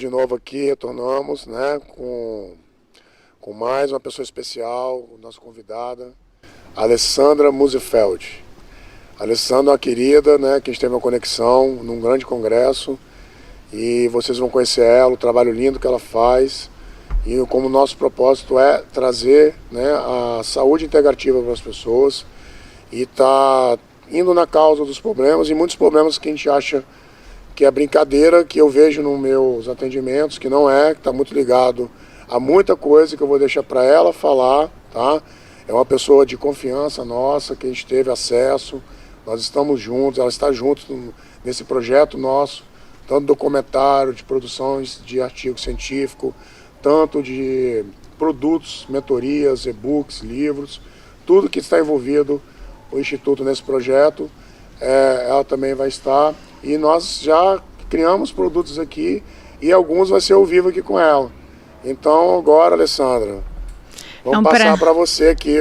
de novo aqui, retornamos, né, com mais uma pessoa especial, nossa convidada, Alessandra Musefeld. A Alessandra é uma querida, né, que a gente teve uma conexão num grande congresso e vocês vão conhecer ela, o trabalho lindo que ela faz e como o nosso propósito é trazer, né, a saúde integrativa para as pessoas e tá indo na causa dos problemas e muitos problemas que a gente acha que é brincadeira, que eu vejo nos meus atendimentos, que não é, que está muito ligado a muita coisa que eu vou deixar para ela falar, tá? É uma pessoa de confiança nossa, que a gente teve acesso, nós estamos juntos, ela está junto nesse projeto nosso, tanto documentário, de produções de artigo científico, tanto de produtos, mentorias, e-books, livros, tudo que está envolvido o Instituto nesse projeto, ela também vai estar. E nós já criamos produtos aqui e alguns vai ser ao vivo aqui com ela. Então agora, Alessandra, vamos passar para você aqui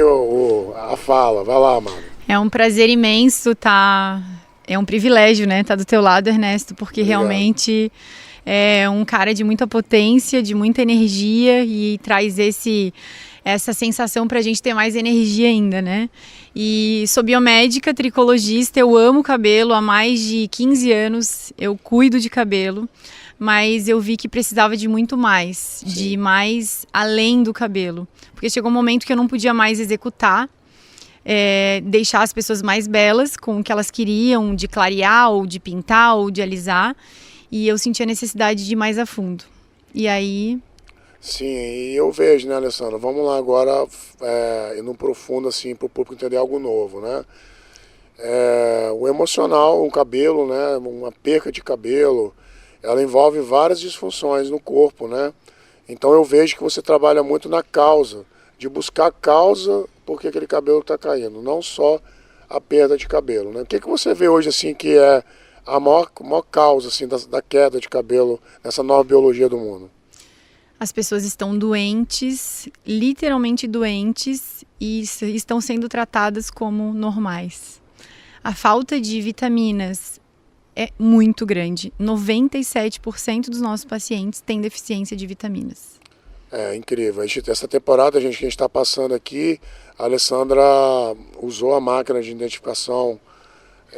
a fala. Vai lá, mano. É um prazer imenso tá. É um privilégio, né? Tá do teu lado, Ernesto, porque Obrigado. Realmente é um cara de muita potência, de muita energia e traz essa sensação pra gente ter mais energia ainda, né? E sou biomédica, tricologista, eu amo cabelo há mais de 15 anos, eu cuido de cabelo, mas eu vi que precisava de muito mais, Sim. de mais além do cabelo. Porque chegou um momento que eu não podia mais executar, deixar as pessoas mais belas com o que elas queriam, de clarear, ou de pintar, ou de alisar, e eu senti a necessidade de ir mais a fundo. E aí... Sim, e eu vejo, né, Alessandra? Vamos lá agora, indo profundo, assim, para o público entender algo novo, né? O emocional, o cabelo, né, uma perca de cabelo, ela envolve várias disfunções no corpo, né? Então eu vejo que você trabalha muito na causa, de buscar a causa por que aquele cabelo está caindo, não só a perda de cabelo, né? O que você vê hoje, assim, que é a maior causa, assim, da queda de cabelo nessa nova biologia do mundo? As pessoas estão doentes, literalmente doentes, e estão sendo tratadas como normais. A falta de vitaminas é muito grande. 97% dos nossos pacientes têm deficiência de vitaminas. É incrível. Essa temporada que a gente está passando aqui, a Alessandra usou a máquina de identificação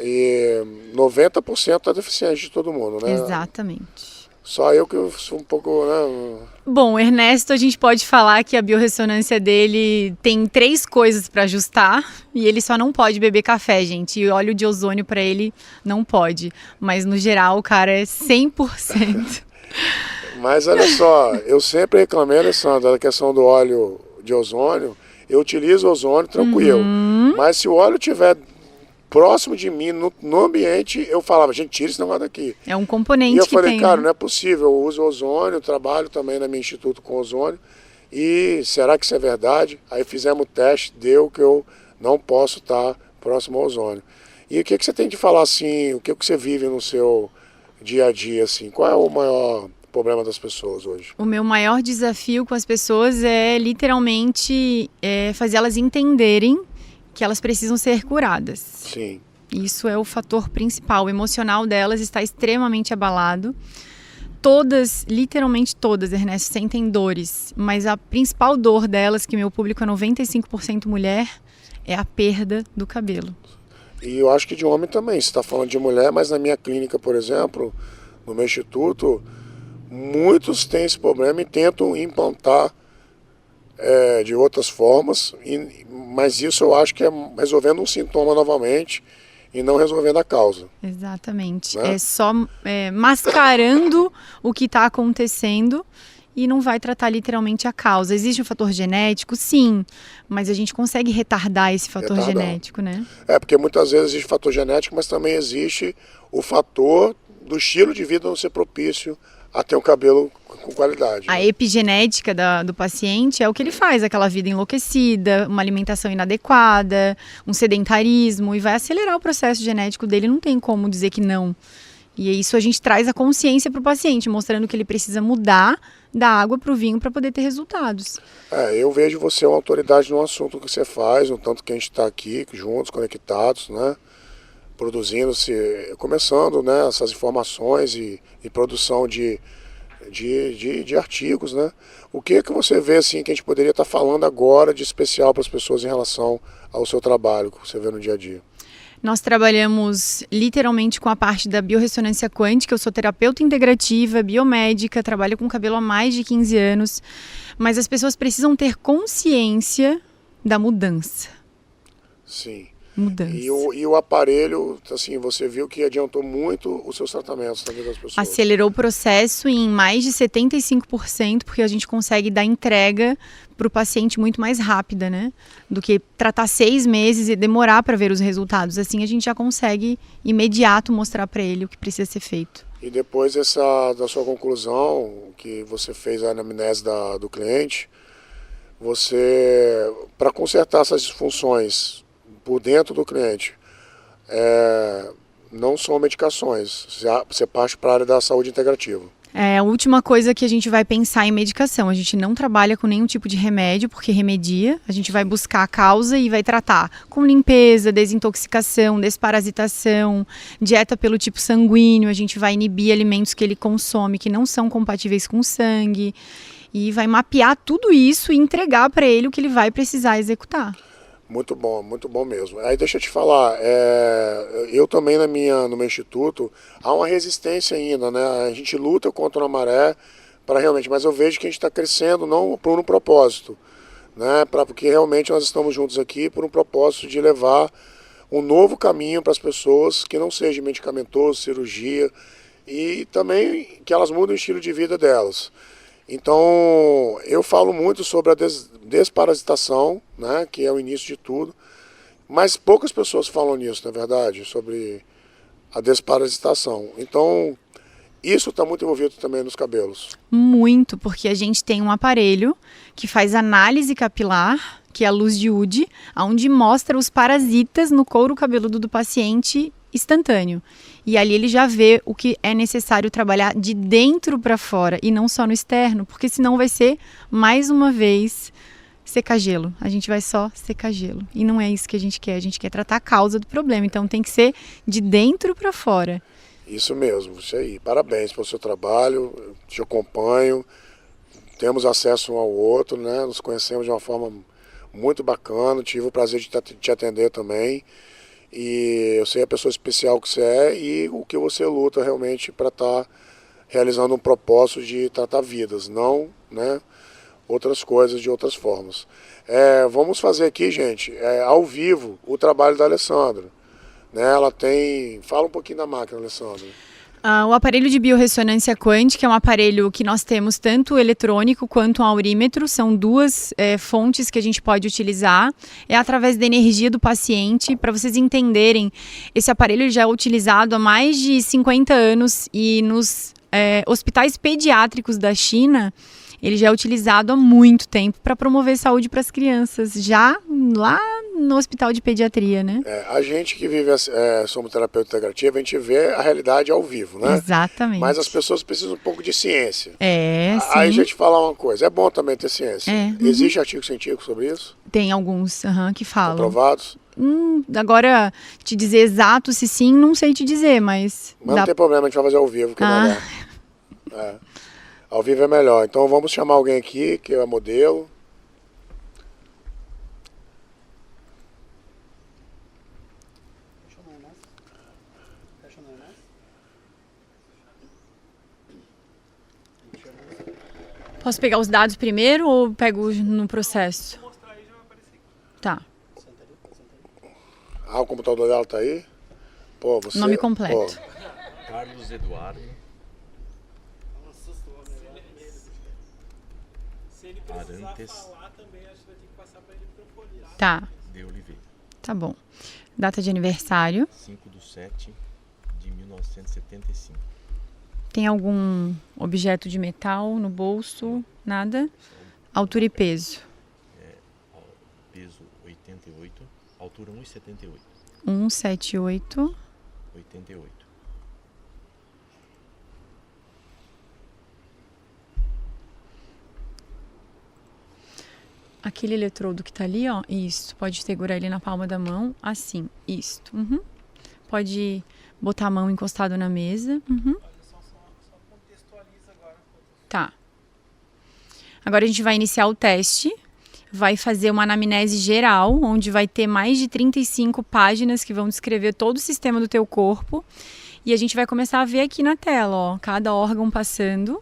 e 90% está deficiente de todo mundo, né? Exatamente. Só eu que sou um pouco, né? Bom, o Ernesto, a gente pode falar que a biorressonância dele tem 3 coisas para ajustar e ele só não pode beber café, gente. E óleo de ozônio para ele não pode. Mas no geral o cara é 100%. Mas olha só, eu sempre reclamei, Alessandra, da questão do óleo de ozônio. Eu utilizo ozônio tranquilo. Mas se o óleo tiver próximo de mim, no ambiente, eu falava, gente, tira esse negócio daqui. É um componente que eu que falei, tem, cara, né? não é possível, eu uso ozônio, trabalho também no meu instituto com ozônio, e será que isso é verdade? Aí fizemos o teste, deu que eu não posso estar próximo ao ozônio. E o que você tem de falar, assim, o que você vive no seu dia a dia, assim, qual é o maior problema das pessoas hoje? O meu maior desafio com as pessoas é literalmente fazer elas entenderem que elas precisam ser curadas. Sim. Isso é o fator principal. O emocional delas está extremamente abalado. Todas, literalmente todas, Ernesto, sentem dores. Mas a principal dor delas, que meu público é 95% mulher, é a perda do cabelo. E eu acho que de homem também. Você está falando de mulher, mas na minha clínica, por exemplo, no meu instituto, muitos têm esse problema e tentam implantar de outras formas, mas isso eu acho que é resolvendo um sintoma novamente e não resolvendo a causa. Exatamente. Né? É só mascarando o que está acontecendo e não vai tratar literalmente a causa. Existe um fator genético? Sim, mas a gente consegue retardar esse fator genético, né? Porque muitas vezes existe fator genético, mas também existe o fator do estilo de vida não ser propício a ter um cabelo com qualidade. A epigenética do paciente é o que ele faz, aquela vida enlouquecida, uma alimentação inadequada, um sedentarismo, e vai acelerar o processo genético dele, não tem como dizer que não. E isso a gente traz a consciência para o paciente, mostrando que ele precisa mudar da água para o vinho para poder ter resultados. Eu vejo você uma autoridade no assunto que você faz, no tanto que a gente está aqui, juntos, conectados, né? Produzindo-se, começando, né, essas informações e produção de de artigos, né? O que é que você vê assim que a gente poderia estar falando agora de especial para as pessoas em relação ao seu trabalho que você vê no dia a dia? Nós trabalhamos literalmente com a parte da biorressonância quântica. Eu sou terapeuta integrativa, biomédica, trabalho com cabelo há mais de 15 anos, mas as pessoas precisam ter consciência da mudança. Sim. Mudança. E o aparelho, assim, você viu que adiantou muito os seus tratamentos na vida das pessoas. Acelerou o processo em mais de 75%, porque a gente consegue dar entrega para o paciente muito mais rápida, né? Do que tratar 6 meses e demorar para ver os resultados. Assim a gente já consegue imediato mostrar para ele o que precisa ser feito. E depois da sua conclusão, que você fez a anamnese do cliente, você, para consertar essas disfunções por dentro do cliente, não são medicações, você parte para a área da saúde integrativa. É a última coisa que a gente vai pensar em medicação. A gente não trabalha com nenhum tipo de remédio, porque remedia. A gente vai buscar a causa e vai tratar com limpeza, desintoxicação, desparasitação, dieta pelo tipo sanguíneo. A gente vai inibir alimentos que ele consome que não são compatíveis com o sangue. E vai mapear tudo isso e entregar para ele o que ele vai precisar executar. Muito bom mesmo. Aí deixa eu te falar, eu também no meu instituto, há uma resistência ainda, né? A gente luta contra a maré para realmente, mas eu vejo que a gente está crescendo não por um propósito, né? Porque realmente nós estamos juntos aqui por um propósito de levar um novo caminho para as pessoas que não seja medicamentoso, cirurgia, e também que elas mudem o estilo de vida delas. Então, eu falo muito sobre a desparasitação, né, que é o início de tudo, mas poucas pessoas falam nisso, na verdade, sobre a desparasitação. Então, isso está muito envolvido também nos cabelos. Muito, porque a gente tem um aparelho que faz análise capilar, que é a luz de Wood, onde mostra os parasitas no couro cabeludo do paciente instantâneo. E ali ele já vê o que é necessário trabalhar de dentro para fora e não só no externo, porque senão vai ser, mais uma vez, secar gelo. A gente vai só secar gelo. E não é isso que a gente quer tratar a causa do problema. Então tem que ser de dentro para fora. Isso mesmo, isso aí. Parabéns pelo seu trabalho, eu te acompanho, temos acesso um ao outro, né? Nos conhecemos de uma forma muito bacana, tive o prazer de te atender também. E eu sei a pessoa especial que você é e o que você luta realmente para estar realizando um propósito de tratar vidas, não, né, outras coisas de outras formas. Vamos fazer aqui, gente, ao vivo, o trabalho da Alessandra. Né, ela tem... Fala um pouquinho da máquina, Alessandra. O aparelho de biorressonância quântica é um aparelho que nós temos tanto eletrônico quanto um aurímetro, são duas fontes que a gente pode utilizar, é através da energia do paciente. Para vocês entenderem, esse aparelho já é utilizado há mais de 50 anos e nos hospitais pediátricos da China, ele já é utilizado há muito tempo para promover saúde para as crianças, já lá no hospital de pediatria, né? A gente que vive, somos terapeuta integrativa, a gente vê a realidade ao vivo, né? Exatamente. Mas as pessoas precisam um pouco de ciência. Sim. Aí deixa eu te falar uma coisa, é bom também ter ciência. Existe artigo científico sobre isso? Tem alguns que falam. Comprovados? Agora, te dizer exato se sim, não sei te dizer, mas... Não tem problema, a gente vai fazer ao vivo, que é melhor. Ao vivo é melhor. Então vamos chamar alguém aqui, que é modelo. Posso pegar os dados primeiro ou pego no processo? Vou mostrar aí, já vai aparecer aqui. Tá. O computador dela tá aí? Pô, você... Nome completo. Carlos Eduardo. Se ele precisar Arantes falar também, acho que vai ter que passar para ele microfone. Tá. de Oliveira. Tá bom. Data de aniversário. 5/7/1975. Tem algum objeto de metal no bolso? Nada? Altura e peso? Peso 88, altura 1,78. 178. 88. Aquele eletrodo que tá ali, ó. Isso. Pode segurar ele na palma da mão. Assim. Isto. Pode botar a mão encostado na mesa. Olha, só contextualiza agora. Agora a gente vai iniciar o teste, vai fazer uma anamnese geral, onde vai ter mais de 35 páginas que vão descrever todo o sistema do teu corpo. E a gente vai começar a ver aqui na tela, ó, cada órgão passando.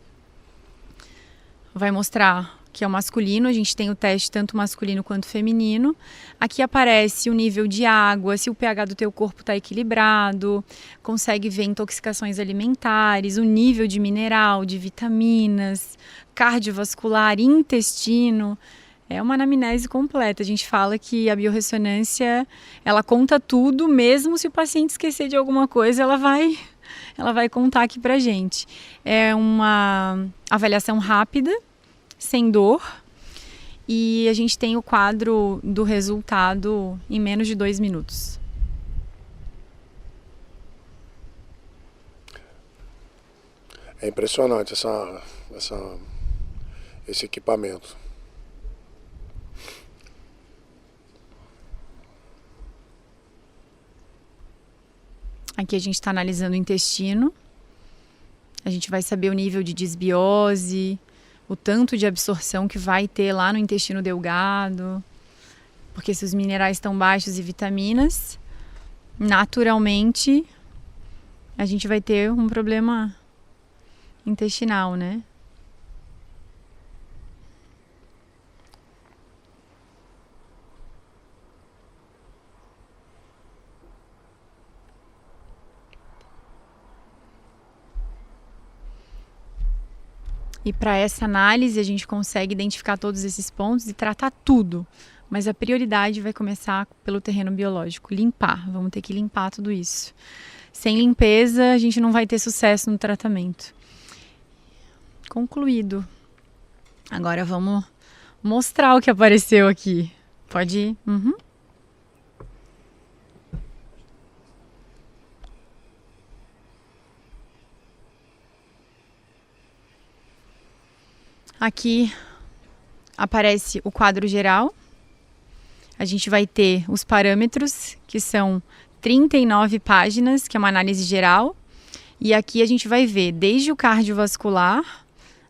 Vai mostrar que é o masculino, a gente tem o teste tanto masculino quanto feminino. Aqui aparece o nível de água, se o pH do teu corpo está equilibrado, consegue ver intoxicações alimentares, o nível de mineral, de vitaminas, cardiovascular, intestino. É uma anamnese completa. A gente fala que a biorressonância, ela conta tudo, mesmo se o paciente esquecer de alguma coisa, ela vai contar aqui pra gente. É uma avaliação rápida, sem dor, e a gente tem o quadro do resultado em menos de 2 minutos. É impressionante esse equipamento. Aqui a gente está analisando o intestino. A gente vai saber o nível de desbiose, o tanto de absorção que vai ter lá no intestino delgado. Porque se os minerais estão baixos e vitaminas, naturalmente a gente vai ter um problema intestinal, né? E para essa análise a gente consegue identificar todos esses pontos e tratar tudo. Mas a prioridade vai começar pelo terreno biológico, limpar. Vamos ter que limpar tudo isso. Sem limpeza a gente não vai ter sucesso no tratamento. Concluído. Agora vamos mostrar o que apareceu aqui. Pode ir? Uhum. Aqui aparece o quadro geral. A gente vai ter os parâmetros, que são 39 páginas, que é uma análise geral. E aqui a gente vai ver desde o cardiovascular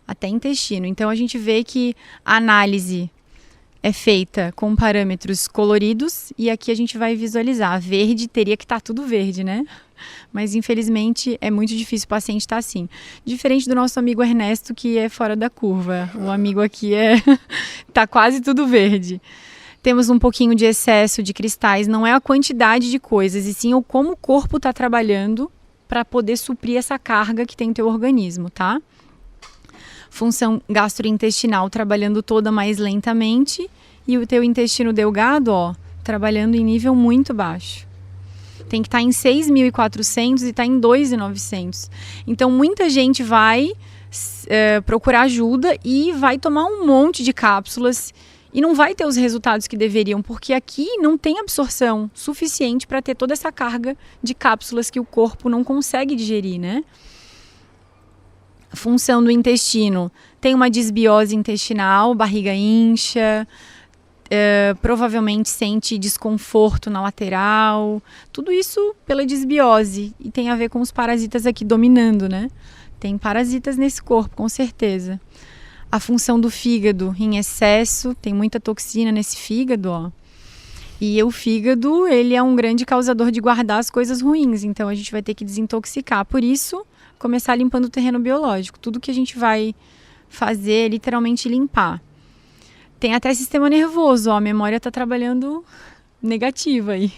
até intestino. Então a gente vê que a análise é feita com parâmetros coloridos e aqui a gente vai visualizar. Verde, teria que estar tudo verde, né? Mas infelizmente é muito difícil o paciente estar assim. Diferente do nosso amigo Ernesto, que é fora da curva. O amigo aqui tá quase tudo verde. Temos um pouquinho de excesso de cristais, não é a quantidade de coisas, e sim o como o corpo está trabalhando para poder suprir essa carga que tem no teu organismo, tá? Função gastrointestinal trabalhando toda mais lentamente e o teu intestino delgado, ó, trabalhando em nível muito baixo. Tem que estar em 6.400 e está em 2.900. Então, muita gente vai procurar ajuda e vai tomar um monte de cápsulas e não vai ter os resultados que deveriam, porque aqui não tem absorção suficiente para ter toda essa carga de cápsulas que o corpo não consegue digerir, né? Função do intestino. Tem uma desbiose intestinal, barriga incha, provavelmente sente desconforto na lateral, tudo isso pela desbiose e tem a ver com os parasitas aqui dominando, né? Tem parasitas nesse corpo, com certeza. A função do fígado em excesso, tem muita toxina nesse fígado, ó. E o fígado, ele é um grande causador de guardar as coisas ruins, então a gente vai ter que desintoxicar. Por isso, começar limpando o terreno biológico. Tudo que a gente vai fazer é literalmente limpar. Tem até sistema nervoso, ó, a memória está trabalhando negativa aí.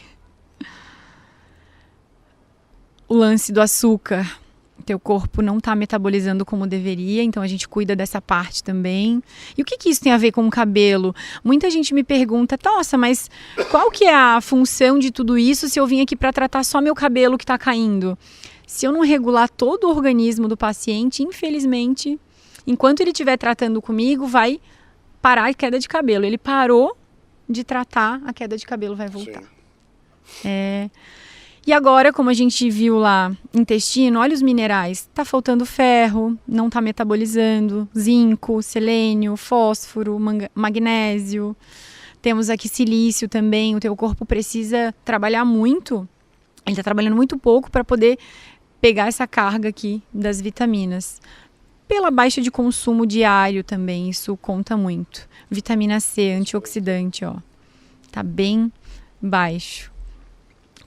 O lance do açúcar. Teu corpo não está metabolizando como deveria, então a gente cuida dessa parte também. E o que isso tem a ver com o cabelo? Muita gente me pergunta, nossa, mas qual que é a função de tudo isso se eu vim aqui para tratar só meu cabelo que está caindo? Se eu não regular todo o organismo do paciente, infelizmente, enquanto ele estiver tratando comigo, vai parar a queda de cabelo. Ele parou de tratar, a queda de cabelo vai voltar. E agora, como a gente viu lá, intestino, olha os minerais. Tá faltando ferro, não tá metabolizando, zinco, selênio, fósforo, magnésio. Temos aqui silício também, o teu corpo precisa trabalhar muito. Ele tá trabalhando muito pouco para poder pegar essa carga aqui das vitaminas. pela baixa de consumo diário também, isso conta muito. Vitamina C, antioxidante, ó, tá bem baixo.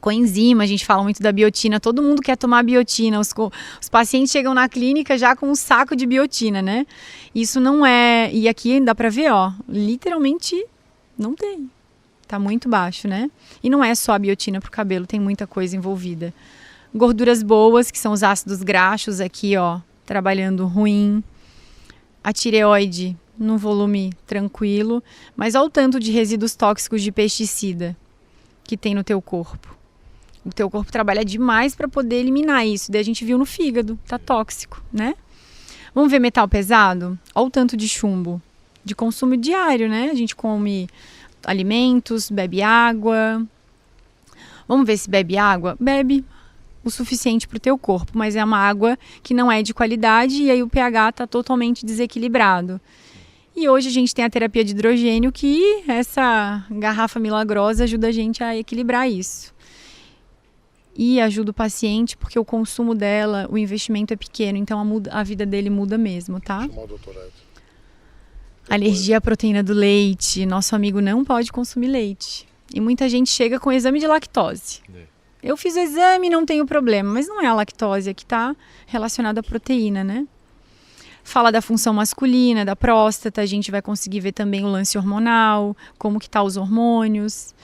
Coenzima, a gente fala muito da biotina, todo mundo quer tomar biotina, os pacientes chegam na clínica já com um saco de biotina, né? Isso não é, e aqui dá pra ver, ó, literalmente não tem, tá muito baixo, né? E não é só a biotina pro cabelo, tem muita coisa envolvida. Gorduras boas, que são os ácidos graxos aqui, ó, trabalhando ruim. A tireoide num volume tranquilo, mas olha o tanto de resíduos tóxicos de pesticida que tem no teu corpo. O teu corpo trabalha demais para poder eliminar isso. Daí a gente viu no fígado, tá tóxico, né? Vamos ver metal pesado? Olha o tanto de chumbo, de consumo diário, né? A gente come alimentos, bebe água. Vamos ver se bebe água? Bebe o suficiente para o teu corpo, mas é uma água que não é de qualidade e aí o pH está totalmente desequilibrado. E hoje a gente tem a terapia de hidrogênio, que essa garrafa milagrosa ajuda a gente a equilibrar isso. E ajuda o paciente porque o consumo dela, o investimento é pequeno, então a vida dele muda mesmo, tá? Chamar o doutor Edson. Alergia à proteína do leite. Nosso amigo não pode consumir leite. E muita gente chega com exame de lactose. Eu fiz o exame, não tenho problema, mas não é a lactose que está relacionada à proteína, né? Fala da função masculina, da próstata, a gente vai conseguir ver também o lance hormonal, como que tá os hormônios.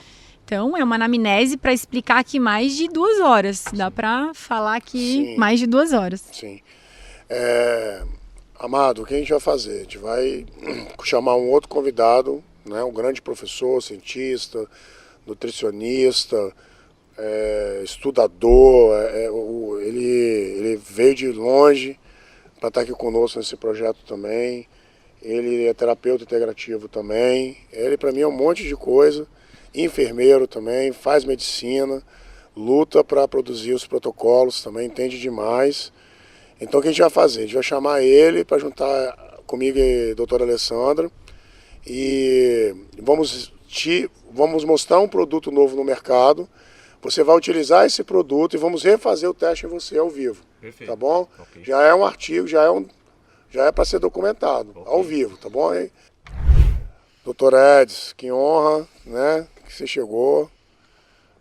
Então, é uma anamnese para explicar aqui mais de 2 horas. Dá para falar aqui Sim. mais de 2 horas. Sim. Amado, o que a gente vai fazer? A gente vai chamar um outro convidado, né? Um grande professor, cientista, nutricionista, estudador. Ele veio de longe para estar aqui conosco nesse projeto também. Ele é terapeuta integrativo também. Ele, para mim, é um monte de coisa. Enfermeiro também, faz medicina, luta para produzir os protocolos também, entende demais. Então o que a gente vai fazer? A gente vai chamar ele para juntar comigo e a doutora Alessandra e vamos mostrar um produto novo no mercado. Você vai utilizar esse produto e vamos refazer o teste em você ao vivo. Perfeito. Tá bom? Okay. Já é um artigo, já é para ser documentado, okay, ao vivo, tá bom, hein? Doutor Edson, que honra, né, que você chegou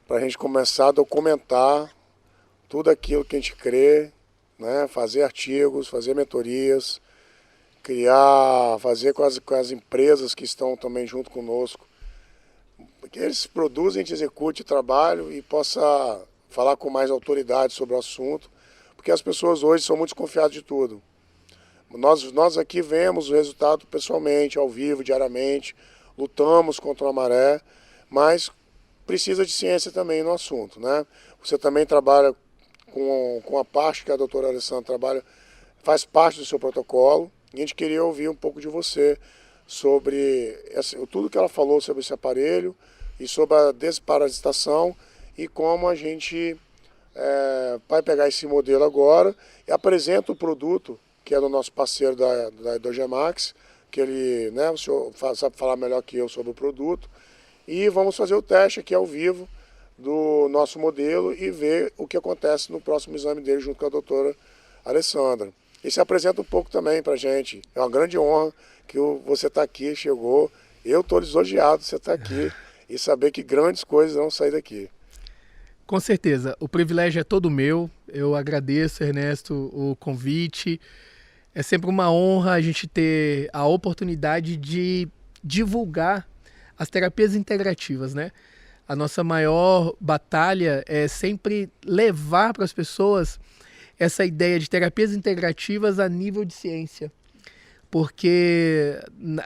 para a gente começar a documentar tudo aquilo que a gente crê, né, fazer artigos, fazer mentorias, fazer com as empresas que estão também junto conosco, que eles produzem, a gente execute o trabalho e possa falar com mais autoridade sobre o assunto, porque as pessoas hoje são muito desconfiadas de tudo. Nós aqui vemos o resultado pessoalmente, ao vivo, diariamente, lutamos contra a maré, mas precisa de ciência também no assunto, né? Você também trabalha com a parte que a doutora Alessandra trabalha, faz parte do seu protocolo, e a gente queria ouvir um pouco de você sobre tudo que ela falou sobre esse aparelho e sobre a desparasitação e como a gente vai pegar esse modelo agora e apresenta o produto que é do nosso parceiro da Hidrogemax, que ele, né, o senhor sabe falar melhor que eu sobre o produto, e vamos fazer o teste aqui ao vivo do nosso modelo e ver o que acontece no próximo exame dele junto com a doutora Alessandra. E se apresenta um pouco também pra gente. É uma grande honra que você está aqui, chegou. Eu estou lisonjeado de você estar aqui e saber que grandes coisas vão sair daqui. Com certeza, o privilégio é todo meu. Eu agradeço, Ernesto, o convite. É sempre uma honra a gente ter a oportunidade de divulgar as terapias integrativas, né? A nossa maior batalha é sempre levar para as pessoas essa ideia de terapias integrativas a nível de ciência. Porque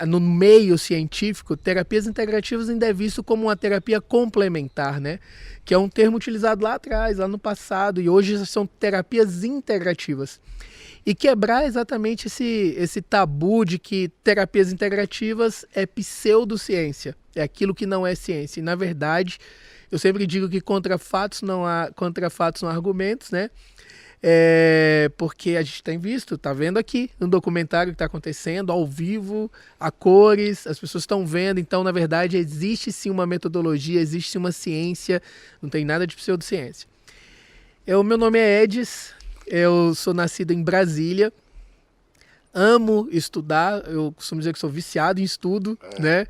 no meio científico, terapias integrativas ainda é visto como uma terapia complementar, né? Que é um termo utilizado lá atrás, lá no passado, e hoje são terapias integrativas. E quebrar exatamente esse tabu de que terapias integrativas é pseudociência, é aquilo que não é ciência. E, na verdade, eu sempre digo que contra fatos não há argumentos, né? Porque a gente tem visto, está vendo aqui no documentário que está acontecendo, ao vivo, a cores, as pessoas estão vendo. Então, na verdade, existe sim uma metodologia, existe sim uma ciência, não tem nada de pseudociência. Meu nome é Edis, eu sou nascido em Brasília. amo estudar, eu costumo dizer que sou viciado em estudo, né?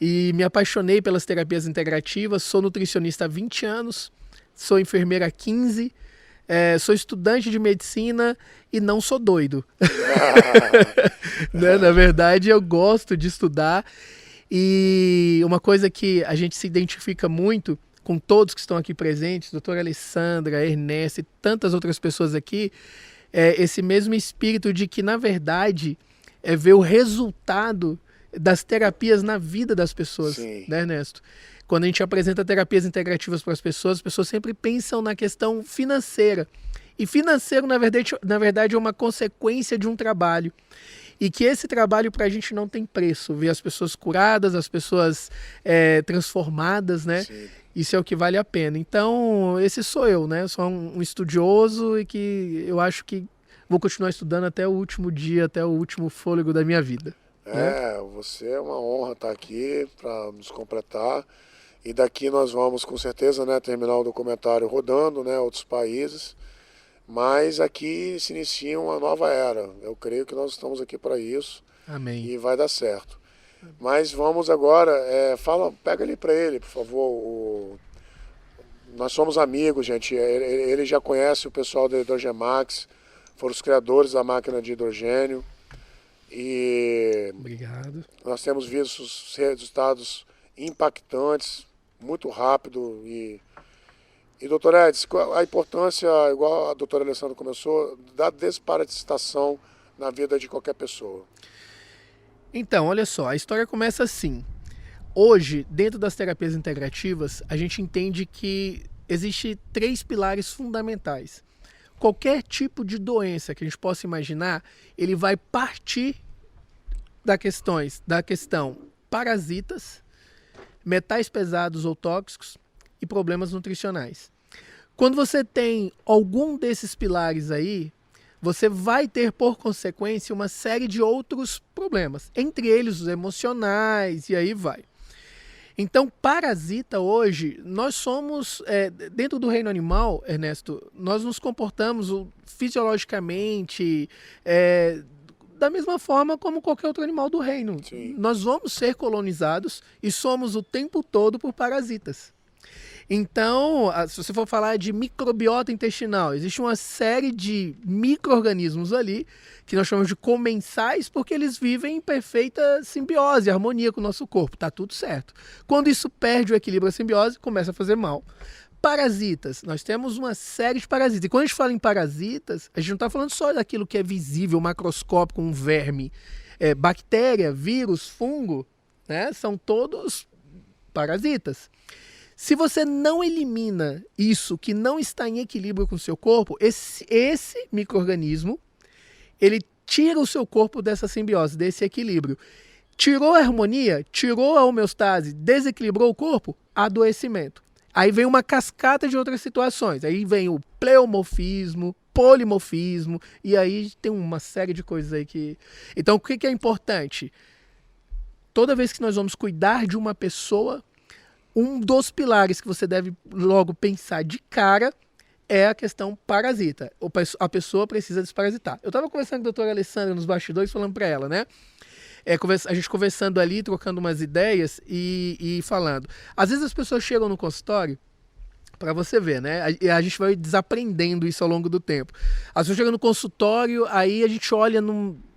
E me apaixonei pelas terapias integrativas, sou nutricionista há 20 anos, sou enfermeira há 15, sou estudante de medicina e não sou doido. Né? Na verdade, eu gosto de estudar e uma coisa que a gente se identifica muito com todos que estão aqui presentes, doutora Alessandra, Ernesto e tantas outras pessoas aqui, é esse mesmo espírito de que, na verdade, é ver o resultado das terapias na vida das pessoas, Sim. né, Ernesto? Quando a gente apresenta terapias integrativas para as pessoas sempre pensam na questão financeira. E financeiro, na verdade, é uma consequência de um trabalho. E que esse trabalho para a gente não tem preço. Ver as pessoas curadas, as pessoas transformadas, né? Sim. Isso é o que vale a pena. Então, esse sou eu, né? Eu sou um estudioso e que eu acho que vou continuar estudando até o último dia, até o último fôlego da minha vida. Você é uma honra estar aqui para nos completar. E daqui nós vamos, com certeza, né, terminar o documentário rodando, né, outros países. Mas aqui se inicia uma nova era. Eu creio que nós estamos aqui para isso. Amém. E vai dar certo. Mas vamos agora, pega ali para ele, por favor. Nós somos amigos, gente. Ele já conhece o pessoal da Hidrogemax, foram os criadores da máquina de hidrogênio. E Obrigado. nós temos visto os resultados impactantes, muito rápido. E doutor Edson, qual a importância, igual a doutora Alessandra começou, da desparasitação na vida de qualquer pessoa? Então, olha só, a história começa assim. Hoje, dentro das terapias integrativas, a gente entende que existe 3 pilares fundamentais. Qualquer tipo de doença que a gente possa imaginar, ele vai partir da questão parasitas, metais pesados ou tóxicos e problemas nutricionais. Quando você tem algum desses pilares aí, você vai ter, por consequência, uma série de outros problemas, entre eles os emocionais, e aí vai. Então, parasita hoje, nós somos, dentro do reino animal, Ernesto, nós nos comportamos fisiologicamente da mesma forma como qualquer outro animal do reino. Sim. Nós vamos ser colonizados e somos o tempo todo por parasitas. Então, se você for falar de microbiota intestinal, existe uma série de micro-organismos ali, que nós chamamos de comensais, porque eles vivem em perfeita simbiose, harmonia com o nosso corpo, tá tudo certo. Quando isso perde o equilíbrio, a simbiose, começa a fazer mal. Parasitas, nós temos uma série de parasitas. E quando a gente fala em parasitas, a gente não está falando só daquilo que é visível, macroscópico, um verme. Bactéria, vírus, fungo, né? São todos parasitas. Se você não elimina isso que não está em equilíbrio com o seu corpo, esse micro-organismo, ele tira o seu corpo dessa simbiose, desse equilíbrio. Tirou a harmonia, tirou a homeostase, desequilibrou o corpo, adoecimento. Aí vem uma cascata de outras situações. Aí vem o pleomorfismo, polimorfismo, e aí tem uma série de coisas aí que... Então, o que é importante? Toda vez que nós vamos cuidar de uma pessoa, um dos pilares que você deve logo pensar de cara é a questão parasita. A pessoa precisa desparasitar. Eu estava conversando com a doutora Alessandra nos bastidores, falando para ela, né? A gente conversando ali, trocando umas ideias e falando. Às vezes as pessoas chegam no consultório, para você ver, né? A gente vai desaprendendo isso ao longo do tempo. As pessoas chegam no consultório, aí a gente olha,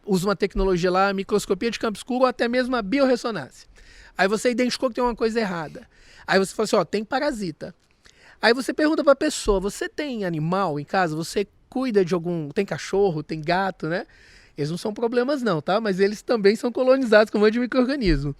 usa uma tecnologia lá, microscopia de campo escuro ou até mesmo a biorressonância. Aí você identificou que tem uma coisa errada. Aí você fala assim, ó, tem parasita. Aí você pergunta para a pessoa, você tem animal em casa? Você cuida de algum... Tem cachorro, tem gato, né? Eles não são problemas não, tá? Mas eles também são colonizados com um monte de micro-organismo.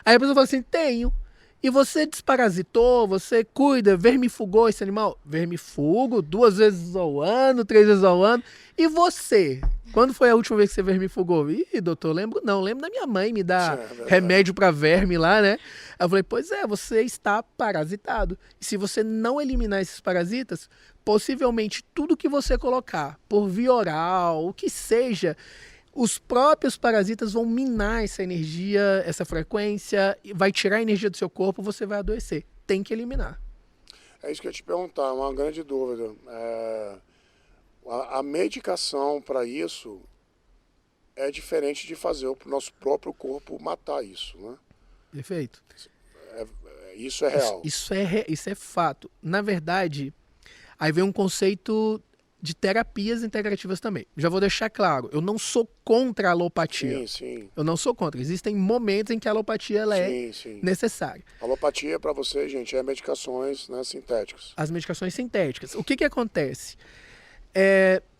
Aí a pessoa fala assim, tenho. E você desparasitou, você cuida, vermifugou esse animal? Vermifugo 2 vezes ao ano, 3 vezes ao ano. E você? Quando foi a última vez que você vermifugou? Ih, doutor, lembro da minha mãe me dar remédio para verme lá, né? Eu falei, pois é, você está parasitado. E se você não eliminar esses parasitas, possivelmente tudo que você colocar, por via oral, o que seja, os próprios parasitas vão minar essa energia, essa frequência, vai tirar a energia do seu corpo, você vai adoecer. Tem que eliminar. É isso que eu ia te perguntar, uma grande dúvida. A medicação para isso é diferente de fazer o nosso próprio corpo matar isso, né? Perfeito. Isso é real. Isso é fato. Na verdade, aí vem um conceito de terapias integrativas também. Já vou deixar claro, eu não sou contra a alopatia. Sim, sim. Eu não sou contra. Existem momentos em que a alopatia ela é Sim. necessária. Alopatia, para você, gente, é medicações, né, sintéticas. As medicações sintéticas. O que acontece?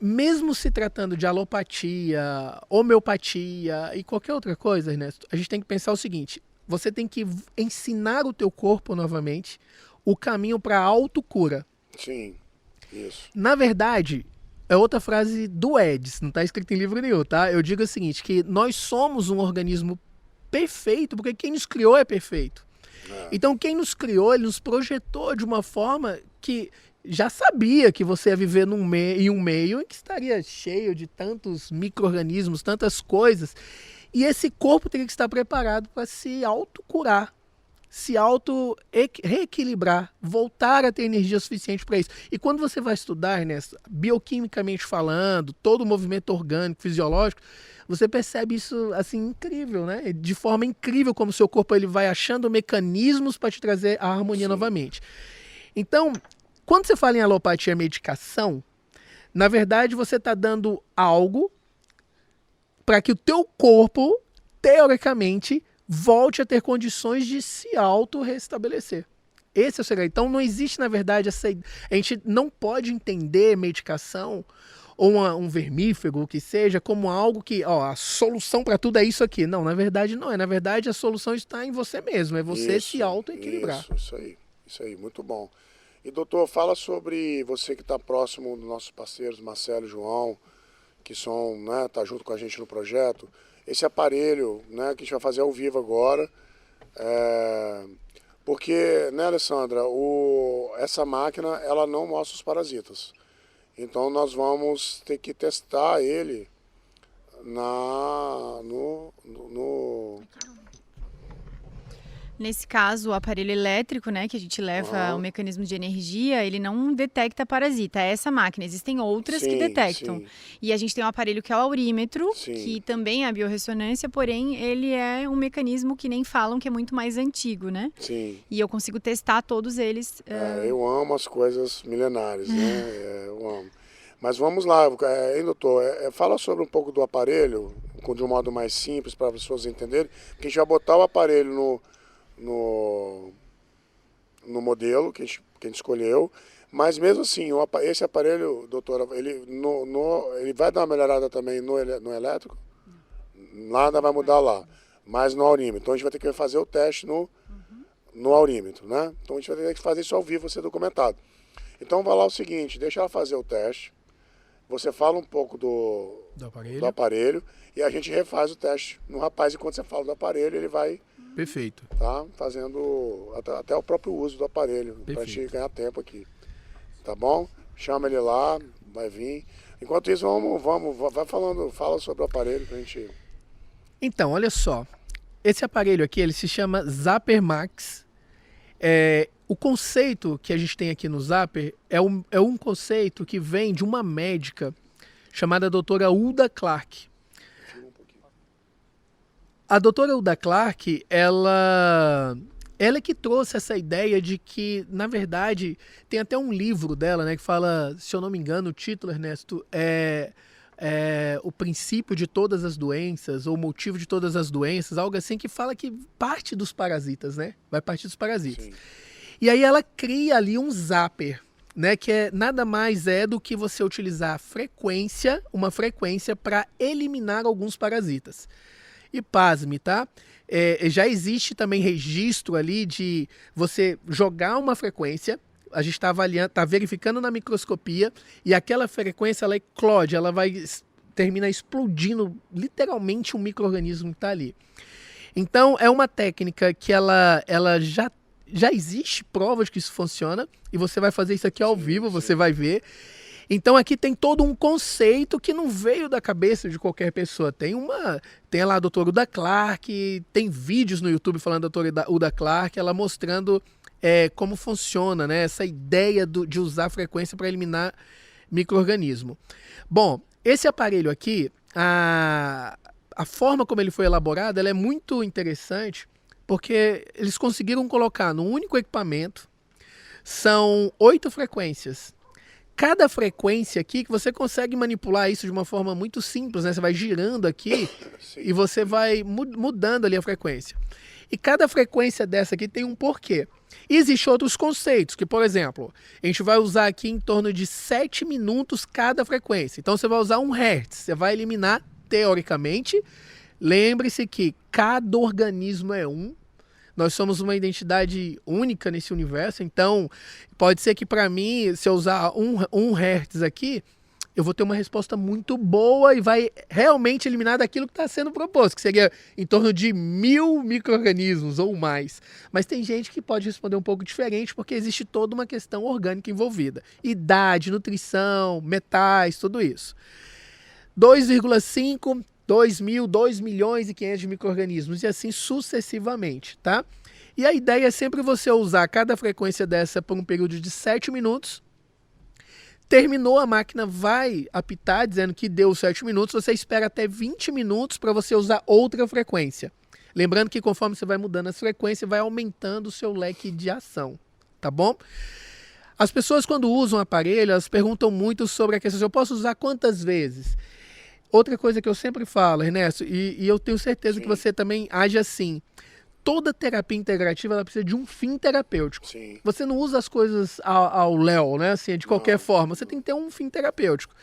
Mesmo se tratando de alopatia, homeopatia e qualquer outra coisa, Ernesto, a gente tem que pensar o seguinte: você tem que ensinar o teu corpo novamente o caminho para a autocura. Sim, isso. Na verdade, é outra frase do Eds, não está escrito em livro nenhum, tá? Eu digo o seguinte, que nós somos um organismo perfeito, porque quem nos criou é perfeito. Então quem nos criou, ele nos projetou de uma forma que já sabia que você ia viver em um meio em que estaria cheio de tantos micro-organismos, tantas coisas, e esse corpo teria que estar preparado para se autocurar, se auto-reequilibrar, voltar a ter energia suficiente para isso. E quando você vai estudar, Ernesto, bioquimicamente falando, todo o movimento orgânico, fisiológico, você percebe isso assim incrível, né? De forma incrível como o seu corpo ele vai achando mecanismos para te trazer a harmonia novamente. Então, quando você fala em alopatia medicação, na verdade você está dando algo para que o teu corpo, teoricamente, volte a ter condições de se auto-restabelecer. Esse é o segredo. Então não existe, na verdade, a gente não pode entender medicação ou um vermífugo, o que seja, como algo que, a solução para tudo é isso aqui. Não, na verdade não é. Na verdade a solução está em você mesmo, é você se auto-equilibrar. Isso aí, muito bom. E doutor, fala sobre você que está próximo dos nossos parceiros, Marcelo e João, que são, né, tá junto com a gente no projeto. Esse aparelho, né, que a gente vai fazer ao vivo agora, porque, né, Alessandra, essa máquina, ela não mostra os parasitas. Então nós vamos ter que testar ele Nesse caso, o aparelho elétrico, né, que a gente leva o mecanismo de energia, ele não detecta parasita. É essa máquina. Existem outras que detectam. E a gente tem um aparelho que é o aurímetro, que também é a biorressonância, porém ele é um mecanismo que nem falam que é muito mais antigo, né? Sim. E eu consigo testar todos eles. Eu amo as coisas milenares, né? Eu amo. Mas vamos lá, hein, doutor? Fala sobre um pouco do aparelho, de um modo mais simples, para as pessoas entenderem. Porque a gente vai botar o aparelho no modelo que a gente escolheu, mas mesmo assim, esse aparelho, doutora, ele vai dar uma melhorada também no elétrico? Nada vai mudar lá, mas no aurímetro. Então a gente vai ter que fazer o teste no aurímetro, né? Então a gente vai ter que fazer isso ao vivo, ser documentado. Então vai lá o seguinte, deixa ela fazer o teste, você fala um pouco do aparelho e a gente refaz o teste no rapaz. Enquanto você fala do aparelho, ele vai... Perfeito. Tá fazendo até o próprio uso do aparelho, para a gente ganhar tempo aqui. Tá bom? Chama ele lá, vai vir. Enquanto isso, fala sobre o aparelho pra gente... Então, olha só. Esse aparelho aqui, ele se chama Zapper Max. O conceito que a gente tem aqui no Zapper é um conceito que vem de uma médica chamada doutora Hulda Clark. A doutora Hulda Clark, ela é que trouxe essa ideia de que, na verdade, tem até um livro dela, né, que fala, se eu não me engano, o título, Ernesto, é o princípio de todas as doenças, ou o motivo de todas as doenças, algo assim, que fala que parte dos parasitas, né? Vai partir dos parasitas. Sim. E aí ela cria ali um zapper, né, que nada mais do que você utilizar uma frequência para eliminar alguns parasitas. E pasme, tá? Já existe também registro ali de você jogar uma frequência, a gente está avaliando, está verificando na microscopia, e aquela frequência ela eclode, ela termina explodindo literalmente um micro-organismo que está ali. Então é uma técnica que ela já existe prova de que isso funciona, e você vai fazer isso aqui ao vivo, você vai ver. Então aqui tem todo um conceito que não veio da cabeça de qualquer pessoa. Tem lá a doutora Hulda Clark, tem vídeos no YouTube falando da doutora Hulda Clark, ela mostrando como funciona, né, essa ideia de usar a frequência para eliminar micro-organismo. Bom, esse aparelho aqui, a forma como ele foi elaborado, ela é muito interessante, porque eles conseguiram colocar num único equipamento, são 8 frequências. Cada frequência aqui, que você consegue manipular isso de uma forma muito simples, né? Você vai girando aqui e você vai mudando ali a frequência. E cada frequência dessa aqui tem um porquê. E existem outros conceitos, que, por exemplo, a gente vai usar aqui em torno de 7 minutos cada frequência. Então, você vai usar 1 Hz. Você vai eliminar, teoricamente. Lembre-se que cada organismo é um. Nós somos uma identidade única nesse universo. Então, pode ser que para mim, se eu usar 1 Hz aqui, eu vou ter uma resposta muito boa e vai realmente eliminar daquilo que está sendo proposto, que seria em torno de 1000 micro-organismos ou mais. Mas tem gente que pode responder um pouco diferente, porque existe toda uma questão orgânica envolvida. Idade, nutrição, metais, tudo isso. 2,5, 2.000, 2 milhões e 500 de micro-organismos, e assim sucessivamente, tá? E a ideia é sempre você usar cada frequência dessa por um período de 7 minutos. Terminou, a máquina vai apitar dizendo que deu 7 minutos, você espera até 20 minutos para você usar outra frequência. Lembrando que conforme você vai mudando as frequências, vai aumentando o seu leque de ação, tá bom? As pessoas, quando usam o aparelho, elas perguntam muito sobre a questão: eu posso usar quantas vezes? Outra coisa que eu sempre falo, Ernesto, e eu tenho certeza que você também age assim: toda terapia integrativa, ela precisa de um fim terapêutico. Sim. Você não usa as coisas ao léu, né? Assim, de qualquer forma. Você tem que ter um fim terapêutico.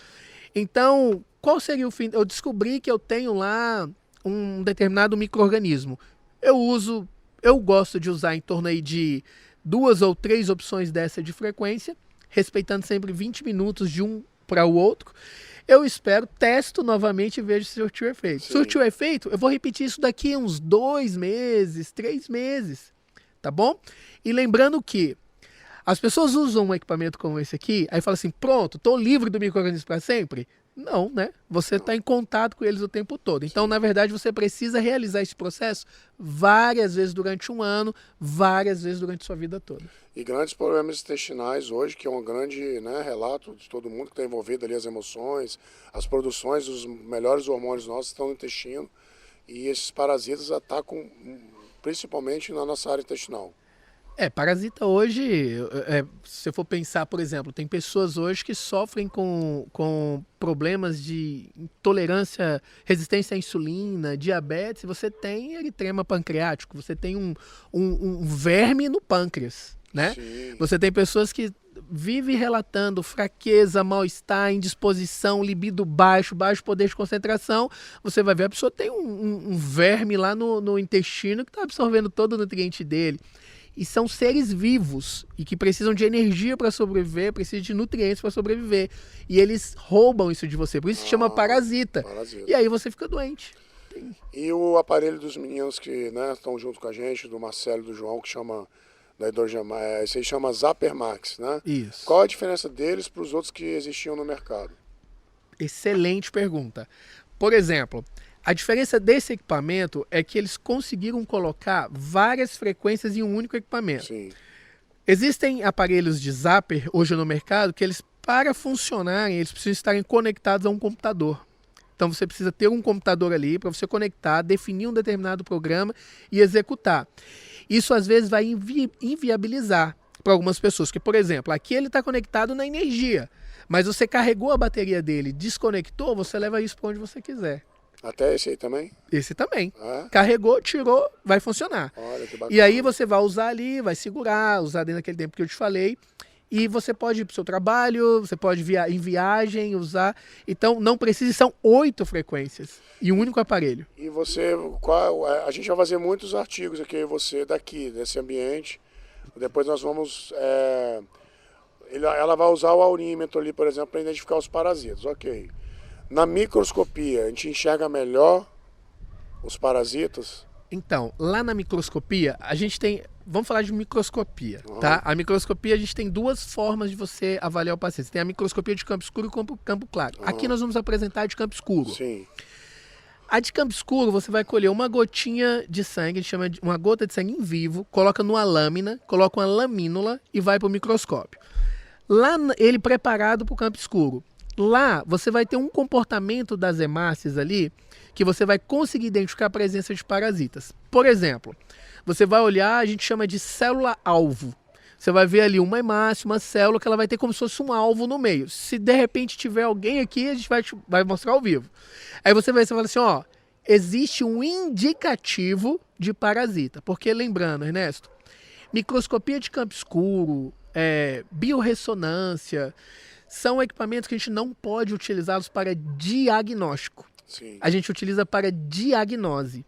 Então, qual seria o fim? Eu descobri que eu tenho lá um determinado micro-organismo. Eu gosto de usar em torno aí de 2 ou 3 opções dessa de frequência, respeitando sempre 20 minutos de um para o outro. Eu espero, testo novamente e vejo se surtiu efeito. Sim. Surtiu efeito, eu vou repetir isso daqui a uns 2 meses, 3 meses, tá bom? E lembrando que as pessoas usam um equipamento como esse aqui, aí fala assim: pronto, estou livre do micro-organismo para sempre? Não, né? Você está em contato com eles o tempo todo. Então, na verdade, você precisa realizar esse processo várias vezes durante um ano, várias vezes durante sua vida toda. E grandes problemas intestinais hoje, que é um grande, né, relato de todo mundo que está envolvido ali, as emoções, as produções dos melhores hormônios nossos estão no intestino, e esses parasitas atacam principalmente na nossa área intestinal. Parasita hoje, se você for pensar, por exemplo, tem pessoas hoje que sofrem com problemas de intolerância, resistência à insulina, diabetes. Você tem eritema pancreático, você tem um verme no pâncreas, né? Sim. Você tem pessoas que vivem relatando fraqueza, mal-estar, indisposição, libido baixo, baixo poder de concentração. Você vai ver, a pessoa tem um verme lá no intestino que está absorvendo todo o nutriente dele. E são seres vivos e que precisam de energia para sobreviver, precisam de nutrientes para sobreviver. E eles roubam isso de você, por isso se chama parasita. E aí você fica doente. E o aparelho dos meninos que, né, estão junto com a gente, do Marcelo e do João, que chama, da Hidrogema, esse aí chama Zapper Max, né? Isso. Qual a diferença deles para os outros que existiam no mercado? Excelente pergunta. Por exemplo, a diferença desse equipamento é que eles conseguiram colocar várias frequências em um único equipamento. Sim. Existem aparelhos de zapper hoje no mercado que eles, para funcionarem, eles precisam estarem conectados a um computador. Então você precisa ter um computador ali para você conectar, definir um determinado programa e executar. Isso às vezes vai inviabilizar para algumas pessoas, que, por exemplo, aqui ele está conectado na energia, mas você carregou a bateria dele, desconectou, você leva isso para onde você quiser. Até esse aí também? Esse também. É? Carregou, tirou, vai funcionar. Olha que bacana. E aí você vai usar ali, vai segurar, usar dentro daquele tempo que eu te falei. E você pode ir para o seu trabalho, você pode em viagem, usar. Então não precisa, são 8 frequências e um único aparelho. E você, a gente vai fazer muitos artigos aqui, você daqui, desse ambiente. Depois nós vamos... ela vai usar o aurímetro ali, por exemplo, para identificar os parasitas. Ok. Na microscopia, a gente enxerga melhor os parasitas? Então, lá na microscopia, a gente tem... Vamos falar de microscopia, tá? A microscopia, a gente tem 2 formas de você avaliar o paciente. Você tem a microscopia de campo escuro e campo claro. Aqui nós vamos apresentar a de campo escuro. Sim. A de campo escuro, você vai colher uma gotinha de sangue, a gente chama de uma gota de sangue em vivo, coloca numa lâmina, coloca uma lamínula e vai para o microscópio. Lá, ele preparado para o campo escuro. Lá, você vai ter um comportamento das hemácias ali que você vai conseguir identificar a presença de parasitas. Por exemplo, você vai olhar, a gente chama de célula-alvo. Você vai ver ali uma hemácia, uma célula que ela vai ter como se fosse um alvo no meio. Se de repente tiver alguém aqui, a gente vai mostrar ao vivo. Aí você vai falar assim, ó, existe um indicativo de parasita. Porque lembrando, Ernesto, microscopia de campo escuro, biorressonância, são equipamentos que a gente não pode utilizá-los para diagnóstico. Sim. A gente utiliza para diagnose.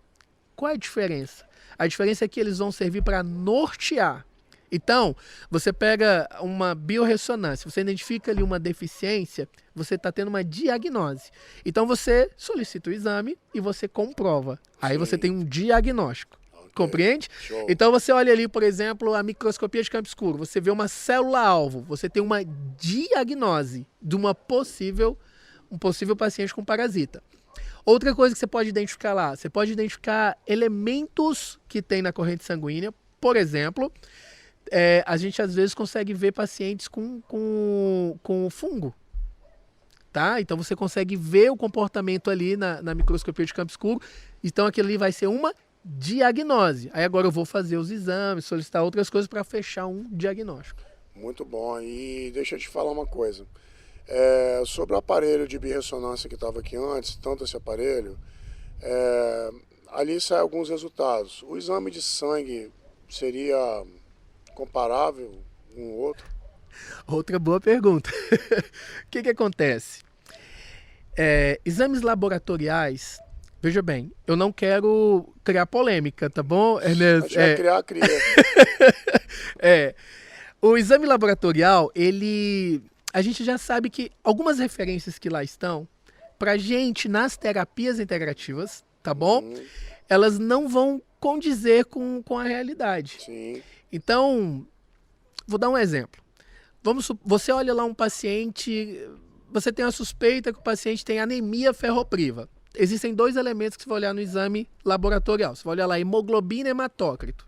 Qual é a diferença? A diferença é que eles vão servir para nortear. Então, você pega uma biorressonância, você identifica ali uma deficiência, você está tendo uma diagnose. Então, você solicita o exame e você comprova. Aí Sim. você tem um diagnóstico. Okay. Compreende? Show. Então, você olha ali, por exemplo, a microscopia de campo escuro, você vê uma célula-alvo, você tem uma diagnose de um possível paciente com parasita. Outra coisa que você pode identificar lá, você pode identificar elementos que tem na corrente sanguínea. Por exemplo, a gente às vezes consegue ver pacientes com fungo. Tá? Então você consegue ver o comportamento ali na microscopia de campo escuro. Então aquilo ali vai ser uma diagnose. Aí agora eu vou fazer os exames, solicitar outras coisas para fechar um diagnóstico. Muito bom. E deixa eu te falar uma coisa. Sobre o aparelho de biorressonância que estava aqui antes, tanto esse aparelho, ali saem alguns resultados. O exame de sangue seria comparável um ao outro? Outra boa pergunta. O que acontece? Exames laboratoriais, veja bem, eu não quero criar polêmica, tá bom, Ernesto? A gente vai criar, cria. O exame laboratorial, a gente já sabe que algumas referências que lá estão, pra gente nas terapias integrativas, tá bom? Elas não vão condizer com a realidade. Sim. Então, vou dar um exemplo. Você olha lá um paciente, você tem a suspeita que o paciente tem anemia ferropriva. Existem dois elementos que você vai olhar no exame laboratorial. Você vai olhar lá hemoglobina e hematócrito.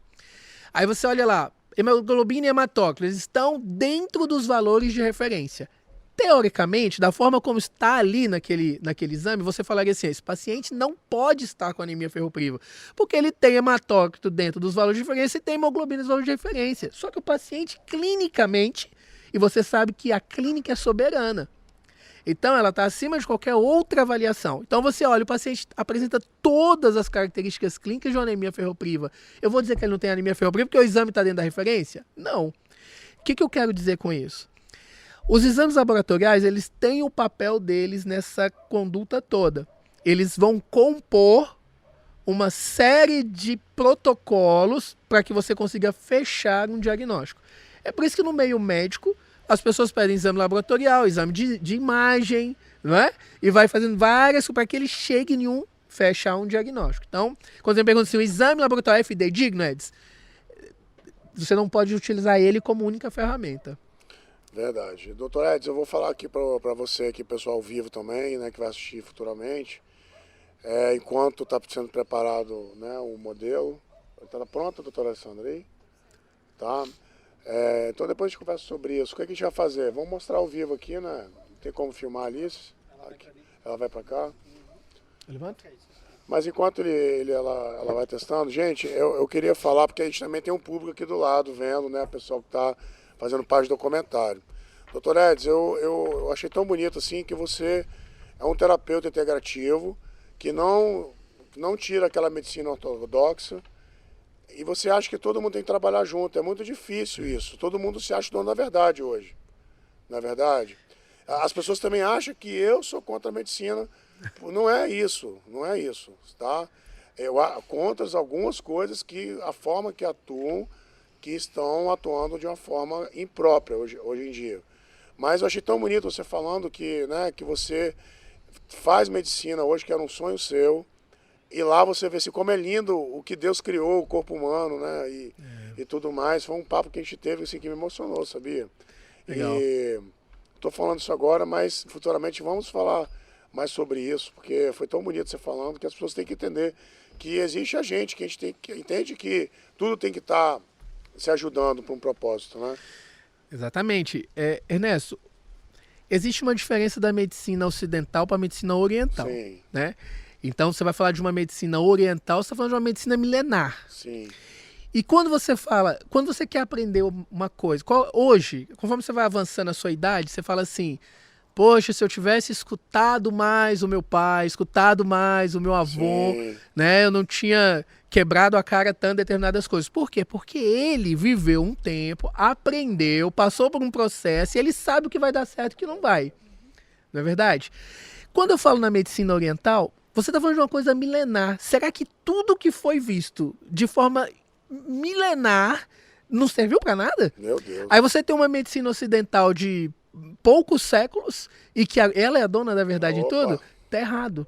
Aí você olha lá, hemoglobina e hematócrito, eles estão dentro dos valores de referência. Teoricamente, da forma como está ali naquele exame, você falaria assim, esse paciente não pode estar com anemia ferropriva, porque ele tem hematócrito dentro dos valores de referência e tem hemoglobina nos valores de referência. Só que o paciente, clinicamente, e você sabe que a clínica é soberana, então ela está acima de qualquer outra avaliação. Então você olha, o paciente apresenta todas as características clínicas de uma anemia ferropriva. Eu vou dizer que ele não tem anemia ferropriva porque o exame está dentro da referência? Não. O que eu quero dizer com isso? Os exames laboratoriais, eles têm o papel deles nessa conduta toda. Eles vão compor uma série de protocolos para que você consiga fechar um diagnóstico. É por isso que no meio médico, as pessoas pedem exame laboratorial, exame de imagem, não é? E vai fazendo várias para que ele chegue em fechar um diagnóstico. Então, quando você me pergunta se o exame laboratorial é fidedigno, Eds, você não pode utilizar ele como única ferramenta. Verdade. Doutor Eds, eu vou falar aqui para você, aqui, pessoal ao vivo também, né, que vai assistir futuramente. Enquanto está sendo preparado, né, o modelo. Está pronto, doutora Alessandra, aí? Tá. Então depois a gente conversa sobre isso. O que a gente vai fazer? Vamos mostrar ao vivo aqui, né? Não tem como filmar a Alice. Ela vai para cá. Levanta. Mas enquanto ela vai testando, gente, eu queria falar, porque a gente também tem um público aqui do lado, vendo, né? O pessoal que está fazendo parte do documentário. Doutor Eds, eu achei tão bonito assim que você é um terapeuta integrativo que não tira aquela medicina ortodoxa. E você acha que todo mundo tem que trabalhar junto. É muito difícil isso. Todo mundo se acha dono da verdade hoje. Não é verdade? As pessoas também acham que eu sou contra a medicina. Não é isso. Não é isso. Tá? Contra algumas coisas que a forma que atuam, que estão atuando de uma forma imprópria hoje em dia. Mas eu achei tão bonito você falando que, né, que você faz medicina hoje, que era um sonho seu. E lá você vê assim, como é lindo o que Deus criou, o corpo humano, né? E tudo mais. Foi um papo que a gente teve assim, que me emocionou, sabia? Legal. E estou falando isso agora, mas futuramente vamos falar mais sobre isso, porque foi tão bonito você falando que as pessoas têm que entender que existe a gente entende que tudo tem que estar se ajudando para um propósito, né? Exatamente. Ernesto, existe uma diferença da medicina ocidental para a medicina oriental, Sim, né? Então, você vai falar de uma medicina oriental, você está falando de uma medicina milenar. sim, E quando você fala, quando você quer aprender uma coisa, hoje, conforme você vai avançando a sua idade, você fala assim, poxa, se eu tivesse escutado mais o meu pai, escutado mais o meu avô, sim, né, eu não tinha quebrado a cara tanto determinadas coisas. Por quê? Porque ele viveu um tempo, aprendeu, passou por um processo e ele sabe o que vai dar certo e o que não vai. Não é verdade? Quando eu falo na medicina oriental, você está falando de uma coisa milenar. Será que tudo que foi visto de forma milenar não serviu para nada? meu Deus. Aí você tem uma medicina ocidental de poucos séculos e que ela é a dona da verdade em Opa. tudo? Tá errado.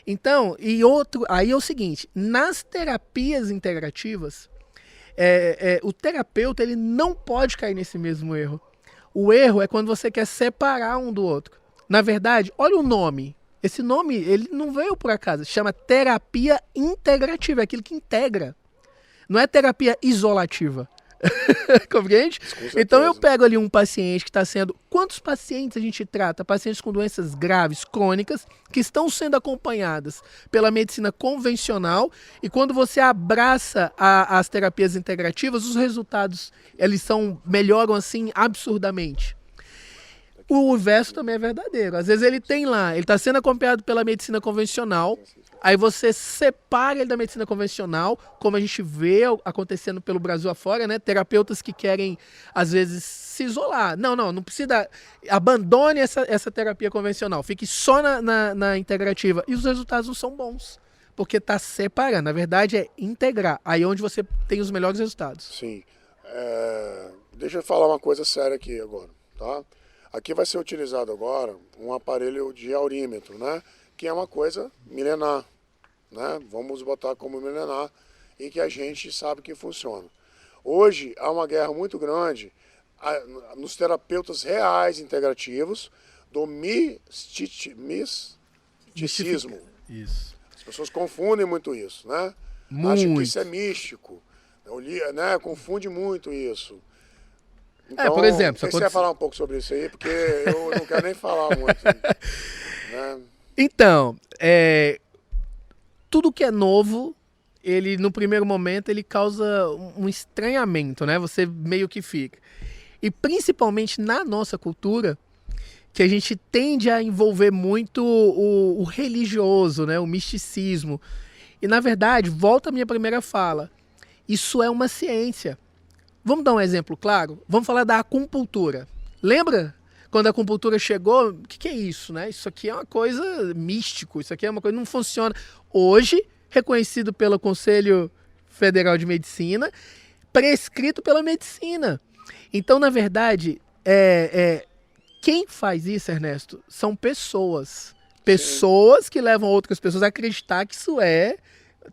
Então, e outro, aí é o seguinte, nas terapias integrativas, o terapeuta ele não pode cair nesse mesmo erro. O erro é quando você quer separar um do outro. Na verdade, olha o nome. Esse nome, ele não veio por acaso. Chama terapia integrativa, é aquilo que integra. Não é terapia isolativa. Compreende? Com certeza. Então eu pego ali um paciente que está sendo... Quantos pacientes a gente trata? Pacientes com doenças graves, crônicas, que estão sendo acompanhadas pela medicina convencional, e quando você abraça as terapias integrativas, os resultados eles melhoram assim absurdamente. O inverso também é verdadeiro. Às vezes ele tem lá, ele está sendo acompanhado pela medicina convencional, aí você separa ele da medicina convencional, como a gente vê acontecendo pelo Brasil afora, né? Terapeutas que querem, às vezes, se isolar. Não precisa, abandone essa terapia convencional, fique só na integrativa. E os resultados não são bons, porque está separando. Na verdade, é integrar. Aí é onde você tem os melhores resultados. Sim. Deixa eu falar uma coisa séria aqui agora, tá? Aqui vai ser utilizado agora um aparelho de aurímetro, né? Que é uma coisa milenar, né? Vamos botar como milenar e que a gente sabe que funciona. Hoje há uma guerra muito grande nos terapeutas reais integrativos do misticismo. Isso. As pessoas confundem muito isso, né? Acham que isso é místico, né? Confunde muito isso. Então, por exemplo, você quer falar um pouco sobre isso aí, porque eu não quero nem falar muito. Né? Então, tudo que é novo, ele no primeiro momento ele causa um estranhamento, né? Você meio que fica. E principalmente na nossa cultura, que a gente tende a envolver muito o religioso, né? O misticismo. E na verdade, volta à minha primeira fala, isso é uma ciência. Vamos dar um exemplo claro? Vamos falar da acupuntura. Lembra quando a acupuntura chegou? O que é isso, né? Isso aqui é uma coisa místico, isso aqui é uma coisa que não funciona. Hoje, reconhecido pelo Conselho Federal de Medicina, prescrito pela medicina. Então, na verdade, quem faz isso, Ernesto, são pessoas. Pessoas que levam outras pessoas a acreditar que isso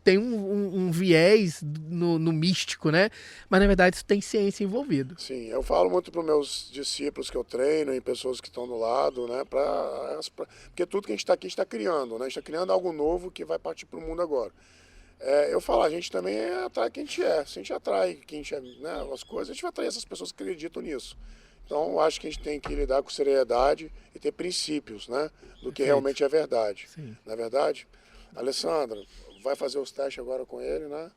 tem um viés no místico, né? Mas, na verdade, isso tem ciência envolvida. Sim, eu falo muito para os meus discípulos que eu treino e pessoas que estão do lado, né? Porque tudo que a gente está aqui, a gente está criando, né? A gente está criando algo novo que vai partir para o mundo agora. Eu falo, a gente também atrai quem a gente é. Se a gente atrai quem a gente é, né, as coisas, a gente vai atrair essas pessoas que acreditam nisso. Então, eu acho que a gente tem que lidar com seriedade e ter princípios, né? Do que realmente é verdade. Sim. Não é verdade? Alessandra, vai fazer os testes agora com ele, né?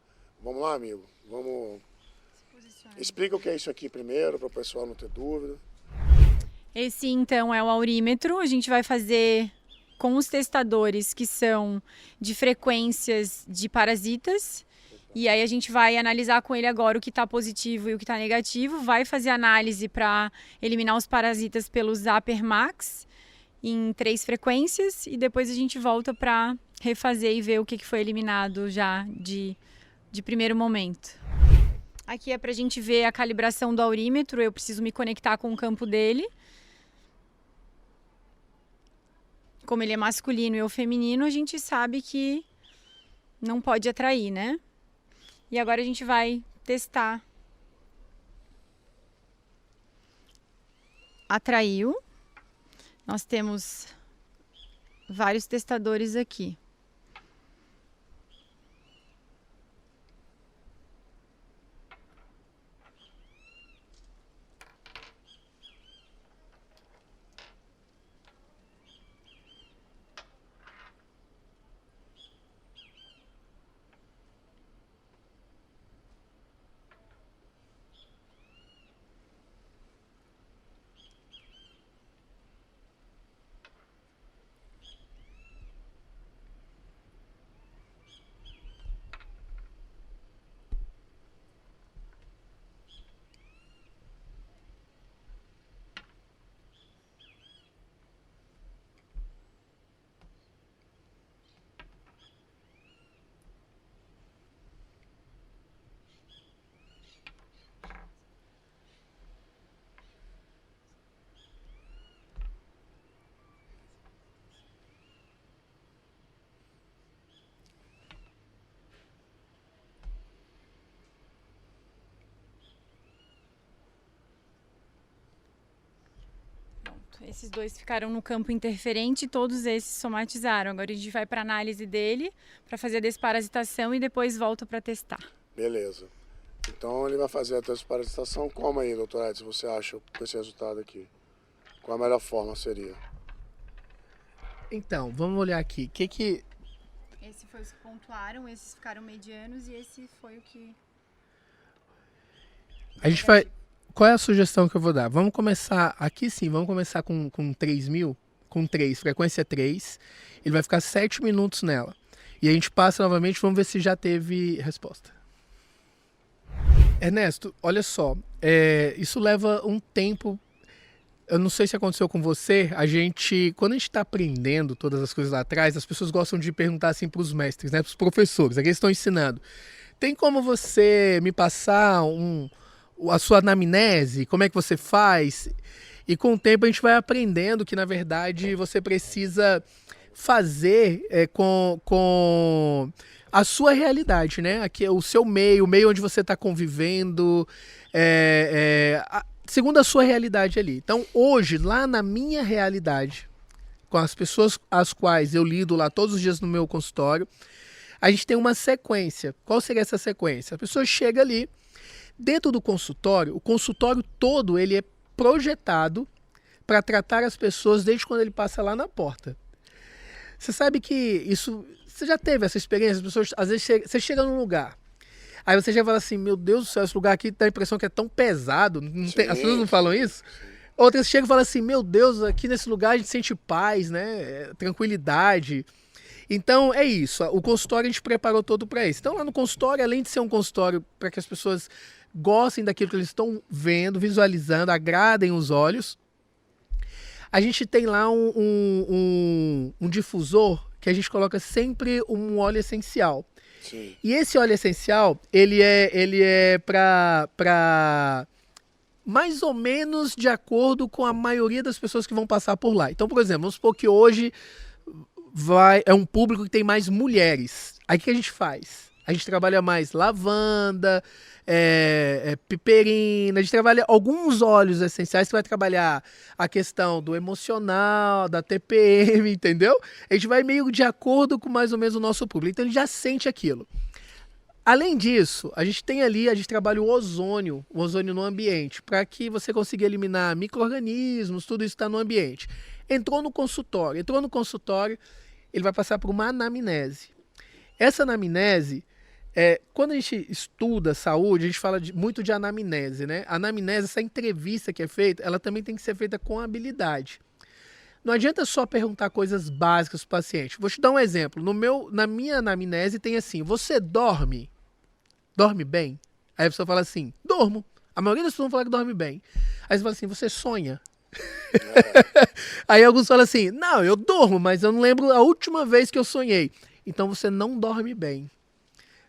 Vamos lá, amigo. Vamos. Explica o que é isso aqui primeiro, para o pessoal não ter dúvida. Esse, então, é o aurímetro. A gente vai fazer com os testadores que são de frequências de parasitas. E aí a gente vai analisar com ele agora o que está positivo e o que está negativo. Vai fazer análise para eliminar os parasitas pelo Zapper Max em 3 frequências. E depois a gente volta para refazer e ver o que foi eliminado já de primeiro momento. Aqui é para a gente ver a calibração do aurímetro. Eu preciso me conectar com o campo dele. Como ele é masculino e eu feminino, a gente sabe que não pode atrair, né? E agora a gente vai testar. Atraiu. Nós temos vários testadores aqui. Esses dois ficaram no campo interferente e todos esses somatizaram. Agora a gente vai para análise dele, para fazer a desparasitação e depois volta para testar. Beleza. Então ele vai fazer a desparasitação como aí, doutor Edson, você acha, com esse resultado aqui? Qual a melhor forma seria? Então, vamos olhar aqui. Esse foi os que pontuaram, esses ficaram medianos e esse foi o que... A gente vai... Qual é a sugestão que eu vou dar? Vamos começar, aqui sim, vamos começar com 3.000, com 3, frequência 3. Ele vai ficar 7 minutos nela. E a gente passa novamente, vamos ver se já teve resposta. Ernesto, olha só, isso leva um tempo. Eu não sei se aconteceu com você, quando a gente está aprendendo todas as coisas lá atrás, as pessoas gostam de perguntar assim para os mestres, né, para os professores, aqui eles estão ensinando. Tem como você me passar a sua anamnese? Como é que você faz? E com o tempo a gente vai aprendendo que, na verdade, você precisa fazer com a sua realidade, né? Aqui, o seu meio, o meio onde você está convivendo, segundo a sua realidade ali. Então, hoje, lá na minha realidade, com as pessoas às quais eu lido lá todos os dias no meu consultório, a gente tem uma sequência. Qual seria essa sequência? A pessoa chega ali, dentro do consultório, o consultório todo ele é projetado para tratar as pessoas desde quando ele passa lá na porta. Você sabe que isso... Você já teve essa experiência? As pessoas, às vezes, você chega num lugar, aí você já fala assim, meu Deus do céu, esse lugar aqui dá a impressão que é tão pesado. As pessoas não falam isso? Outras chegam e falam assim, meu Deus, aqui nesse lugar a gente sente paz, né? Tranquilidade. Então, é isso. O consultório a gente preparou todo para isso. Então, lá no consultório, além de ser um consultório para que as pessoas gostem daquilo que eles estão vendo, visualizando, agradem os olhos, a gente tem lá um difusor que a gente coloca sempre um óleo essencial. Sim. E esse óleo essencial, ele é para mais ou menos de acordo com a maioria das pessoas que vão passar por lá. Então, por exemplo, vamos supor que hoje é um público que tem mais mulheres. Aí o que a gente faz? A gente trabalha mais lavanda, piperina, a gente trabalha alguns óleos essenciais, que vai trabalhar a questão do emocional, da TPM, entendeu? A gente vai meio de acordo com mais ou menos o nosso público, então ele já sente aquilo. Além disso, a gente trabalha o ozônio no ambiente, para que você consiga eliminar micro-organismos, tudo isso está no ambiente. Entrou no consultório, ele vai passar por uma anamnese. Essa anamnese, quando a gente estuda saúde, a gente fala muito de anamnese, né? A anamnese, essa entrevista que é feita, ela também tem que ser feita com habilidade. Não adianta só perguntar coisas básicas para o paciente. Vou te dar um exemplo. Na minha anamnese tem assim, você dorme? Dorme bem? Aí a pessoa fala assim, dormo. A maioria das pessoas vão falar que dorme bem. Aí você fala assim, você sonha? Aí alguns falam assim, não, eu durmo, mas eu não lembro a última vez que eu sonhei. Então você não dorme bem,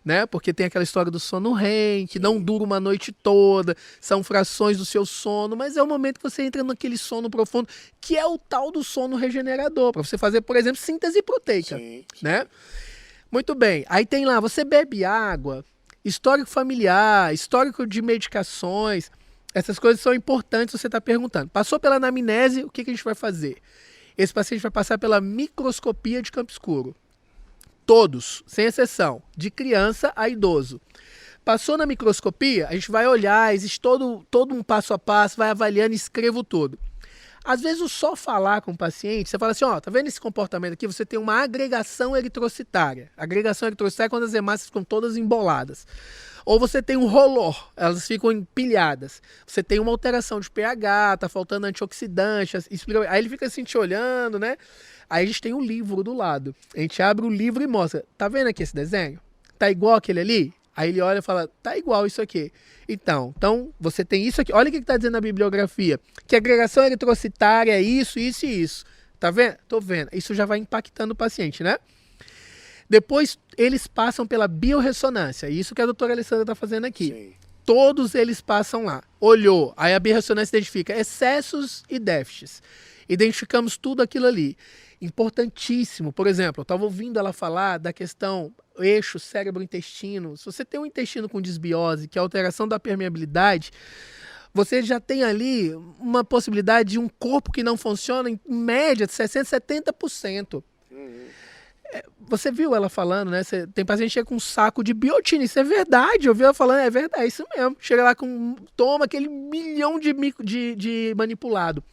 né? Porque tem aquela história do sono REM, que não dura uma noite toda, são frações do seu sono, mas é o momento que você entra naquele sono profundo, que é o tal do sono regenerador, para você fazer, por exemplo, síntese proteica, né? Muito bem, aí tem lá, você bebe água, histórico familiar, histórico de medicações, essas coisas são importantes, você está perguntando. Passou pela anamnese, o que a gente vai fazer? Esse paciente vai passar pela microscopia de campo escuro. Todos, sem exceção, de criança a idoso. Passou na microscopia, a gente vai olhar, existe todo um passo a passo, vai avaliando e escrevo tudo. Às vezes, o só falar com o paciente, você fala assim, ó, tá vendo esse comportamento aqui? Você tem uma agregação eritrocitária. Agregação eritrocitária é quando as hemácias ficam todas emboladas. Ou você tem um rolor, elas ficam empilhadas. Você tem uma alteração de pH, tá faltando antioxidante. Aí ele fica assim te olhando, né? Aí a gente tem um livro do lado. A gente abre o livro e mostra. Tá vendo aqui esse desenho? Tá igual aquele ali? Aí ele olha e fala, tá igual isso aqui. Então você tem isso aqui. Olha o que tá dizendo na bibliografia. Que agregação eritrocitária é isso, isso e isso. Tá vendo? Tô vendo. Isso já vai impactando o paciente, né? Depois, eles passam pela biorressonância. Isso que a doutora Alessandra está fazendo aqui. Sim. Todos eles passam lá. Olhou. Aí a biorressonância identifica excessos e déficits. Identificamos tudo aquilo ali. Importantíssimo. Por exemplo, eu estava ouvindo ela falar da questão eixo cérebro-intestino. Se você tem um intestino com desbiose, que é a alteração da permeabilidade, você já tem ali uma possibilidade de um corpo que não funciona em média de 60%, 70%. Você viu ela falando, né? Tem paciente que chega com um saco de biotina, isso é verdade. Eu vi ela falando, é verdade, é isso mesmo. Chega lá toma aquele milhão de manipulado.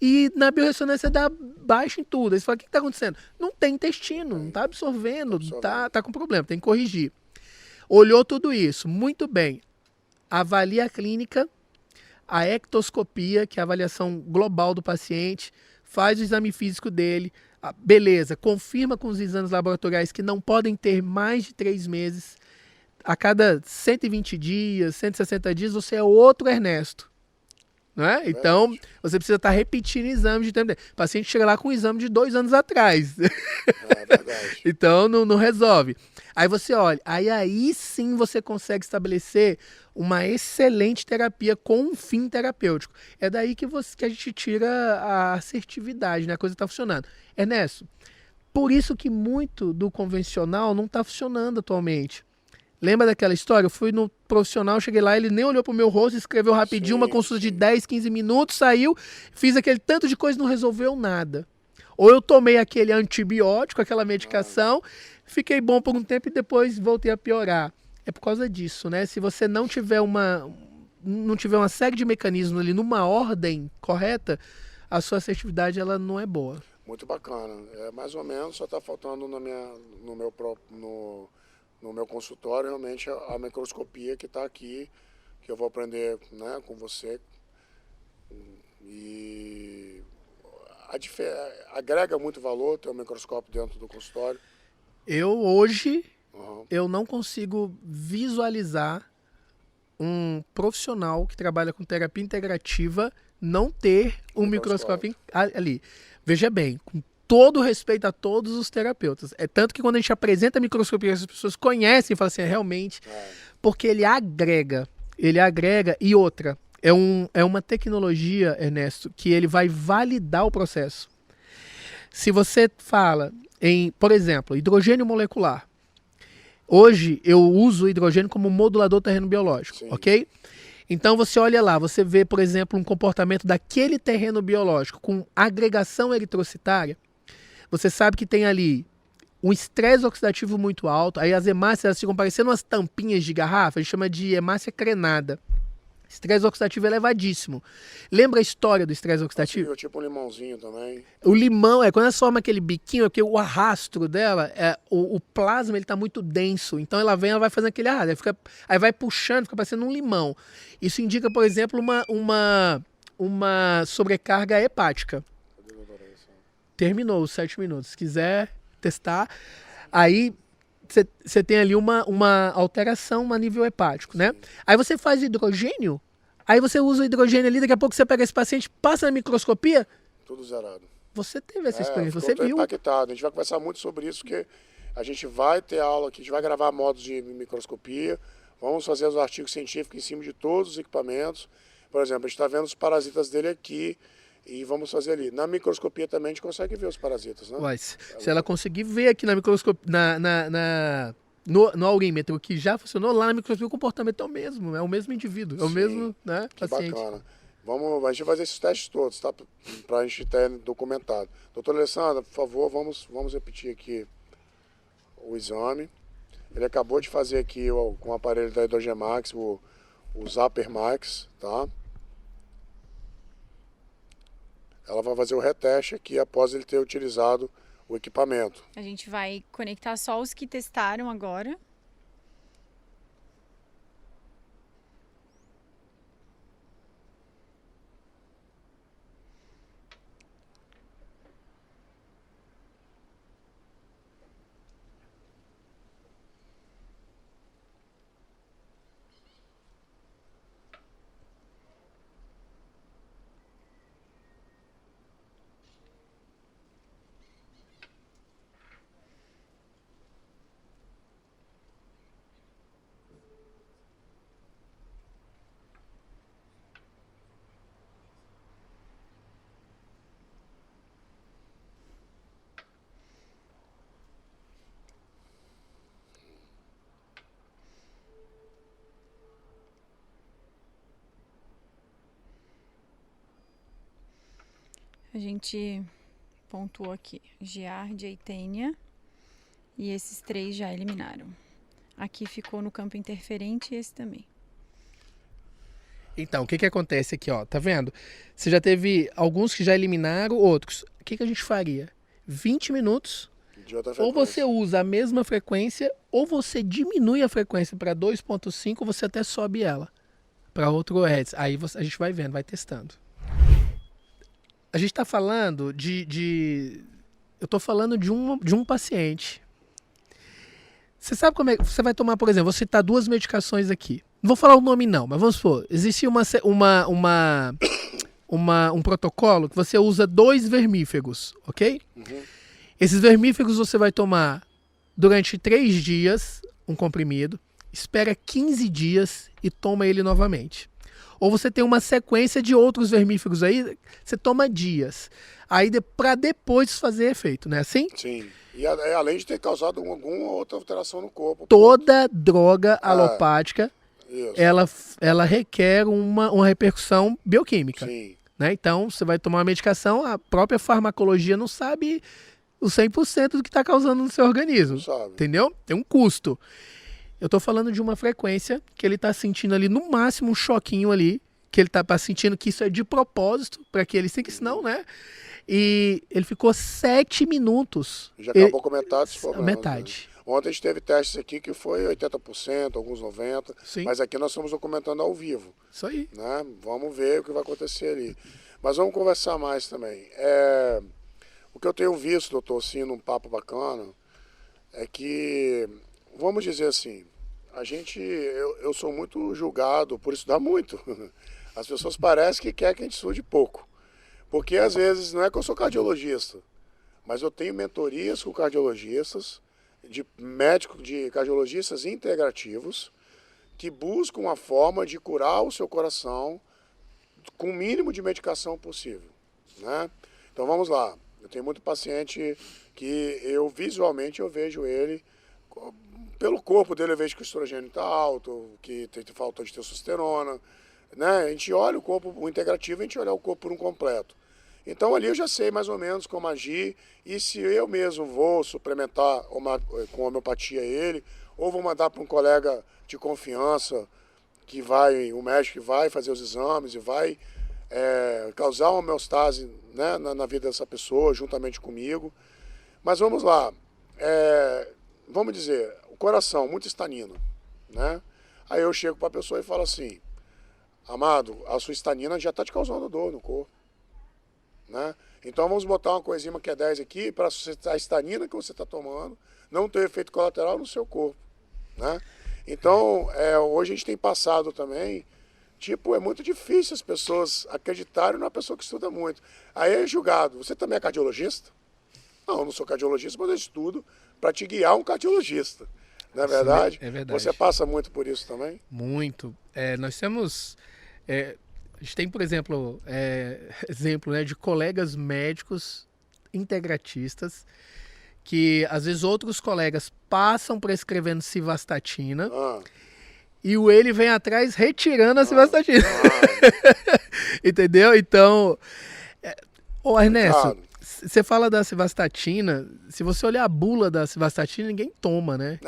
E na biorressonância dá baixa em tudo. Aí você fala, o que está acontecendo? Não tem intestino, não está absorvendo, tá com problema, tem que corrigir. Olhou tudo isso, muito bem. Avalia a clínica, a ectoscopia, que é a avaliação global do paciente, faz o exame físico dele, beleza, confirma com os exames laboratoriais que não podem ter mais de 3 meses. A cada 120 dias, 160 dias, você é outro Ernesto. Né? Então, você precisa estar repetindo exames de tempo. O paciente chega lá com um exame de 2 anos atrás. É verdade. Então, não resolve. Aí você olha, aí sim você consegue estabelecer uma excelente terapia com um fim terapêutico. É daí que a gente tira a assertividade, né? A coisa está funcionando. Ernesto, por isso que muito do convencional não está funcionando atualmente. Lembra daquela história? Eu fui no profissional, cheguei lá, ele nem olhou pro meu rosto, escreveu rapidinho, uma consulta de 10, 15 minutos, saiu, fiz aquele tanto de coisa e não resolveu nada. Ou eu tomei aquele antibiótico, aquela medicação, fiquei bom por um tempo e depois voltei a piorar. É por causa disso, né? Se você não tiver uma série de mecanismos ali numa ordem correta, a sua assertividade ela não é boa. Muito bacana. É mais ou menos, só está faltando no meu consultório, realmente, a microscopia que está aqui, que eu vou aprender, né, com você. E agrega muito valor ter um microscópio dentro do consultório. Hoje, eu não consigo visualizar um profissional que trabalha com terapia integrativa não ter um microscópio ali. Veja bem, com todo respeito a todos os terapeutas. É tanto que quando a gente apresenta a microscopia, as pessoas conhecem e falam assim, realmente, porque ele agrega, e outra, é uma tecnologia, Ernesto, que ele vai validar o processo. Se você fala em, por exemplo, hidrogênio molecular, hoje eu uso o hidrogênio como modulador terreno biológico, Sim. Ok? Então você olha lá, você vê, por exemplo, um comportamento daquele terreno biológico com agregação eritrocitária, você sabe que tem ali um estresse oxidativo muito alto, aí as hemácias elas ficam parecendo umas tampinhas de garrafa, a gente chama de hemácia crenada. Estresse oxidativo elevadíssimo. Lembra a história do estresse oxidativo? Tipo um limãozinho também. O limão, quando ela forma aquele biquinho, é porque o arrastro dela, o plasma ele tá muito denso, então ela vai fazendo aquele arrasto, aí vai puxando, fica parecendo um limão. Isso indica, por exemplo, uma sobrecarga hepática. Terminou os 7 minutos. Se quiser testar, aí você tem ali uma alteração a nível hepático, né? Aí você faz hidrogênio, aí você usa o hidrogênio ali, daqui a pouco você pega esse paciente, passa na microscopia. Tudo zerado. Você teve essa experiência, você viu. Impactado. A gente vai conversar muito sobre isso, porque a gente vai ter aula aqui, a gente vai gravar modos de microscopia, vamos fazer os artigos científicos em cima de todos os equipamentos. Por exemplo, a gente está vendo os parasitas dele aqui, e vamos fazer ali. Na microscopia também a gente consegue ver os parasitas, né? Ué, se ela conseguir ver aqui na microscopia, no aurímetro que já funcionou, lá na microscopia o comportamento é o mesmo indivíduo, é o mesmo, né, paciente. Bacana. A gente vai fazer esses testes todos, tá? Para a gente ter documentado. Doutora Alessandra, por favor, vamos repetir aqui o exame. Ele acabou de fazer aqui com o aparelho da Hidrogemax, o Zapper Max, tá? Ela vai fazer o reteste aqui após ele ter utilizado o equipamento. A gente vai conectar só os que testaram agora. A gente pontuou aqui Giardia e Tênia. E esses 3 já eliminaram. Aqui ficou no campo interferente e esse também. Então, o que acontece aqui, ó? Tá vendo? Você já teve alguns que já eliminaram, outros. O que a gente faria? 20 minutos, De outra ou frequência. você usa a mesma frequência, ou você diminui a frequência para 2.5, você até sobe ela para outro hertz. Aí a gente vai vendo, vai testando. A gente tá falando eu tô falando de um paciente. Você sabe como é que você vai tomar, por exemplo, vou citar 2 medicações aqui. Não vou falar o nome não, mas vamos supor, existe um protocolo que você usa 2 vermífagos, ok? Uhum. Esses vermífagos você vai tomar durante 3 dias, um comprimido, espera 15 dias e toma ele novamente. Ou você tem uma sequência de outros vermífagos aí, você toma dias. Aí para depois fazer efeito, não é assim? Sim. E além de ter causado alguma outra alteração no corpo. Toda droga alopática, Isso. ela requer uma repercussão bioquímica. Sim. Né? Então, você vai tomar uma medicação, a própria farmacologia não sabe o 100% do que está causando no seu organismo. Não sabe. Entendeu? Tem um custo. Eu estou falando de uma frequência que ele está sentindo ali, no máximo, um choquinho ali, que ele está sentindo que isso é de propósito, para que ele sinta, senão, né? E ele ficou 7 minutos. Já acabou com metade dos problemas. Metade. Né? Ontem a gente teve testes aqui que foi 80%, alguns 90%. Sim. Mas aqui nós estamos documentando ao vivo. Isso aí. Né? Vamos ver o que vai acontecer ali. Mas vamos conversar mais também. O que eu tenho visto, doutor, assim, num papo bacana, é que, vamos dizer assim, eu sou muito julgado por estudar muito. As pessoas parecem que querem que a gente estude pouco. Porque às vezes, não é que eu sou cardiologista, mas eu tenho mentorias com cardiologistas, de médicos, de cardiologistas integrativos, que buscam uma forma de curar o seu coração com o mínimo de medicação possível, né? Então vamos lá, eu tenho muito paciente que visualmente eu vejo ele, pelo corpo dele eu vejo que o estrogênio está alto, que tem falta de testosterona, né? A gente olha o corpo, o integrativo, a gente olha o corpo por um completo. Então ali eu já sei mais ou menos como agir, e se eu mesmo vou suplementar com homeopatia ele, ou vou mandar para um colega de confiança, um médico que vai fazer os exames e vai causar uma homeostase, né, na vida dessa pessoa, juntamente comigo. Mas vamos lá, vamos dizer, o coração, muito estanina, né? Aí eu chego para a pessoa e falo assim, amado, a sua estanina já está te causando dor no corpo. Né? Então vamos botar uma coenzima Q10 aqui para a estanina que você está tomando não ter efeito colateral no seu corpo. Né? Então, hoje a gente tem passado também, é muito difícil as pessoas acreditarem numa pessoa que estuda muito. Aí é julgado, você também é cardiologista? Não, eu não sou cardiologista, mas eu estudo para te guiar um cardiologista. Não é verdade? É verdade. Você passa muito por isso também? Muito. Nós temos... a gente tem, por exemplo, né, de colegas médicos integratistas que, às vezes, outros colegas passam prescrevendo civastatina e ele vem atrás retirando a civastatina. Entendeu? Então, ô Ernesto, você fala da civastatina, se você olhar a bula da civastatina, ninguém toma, né?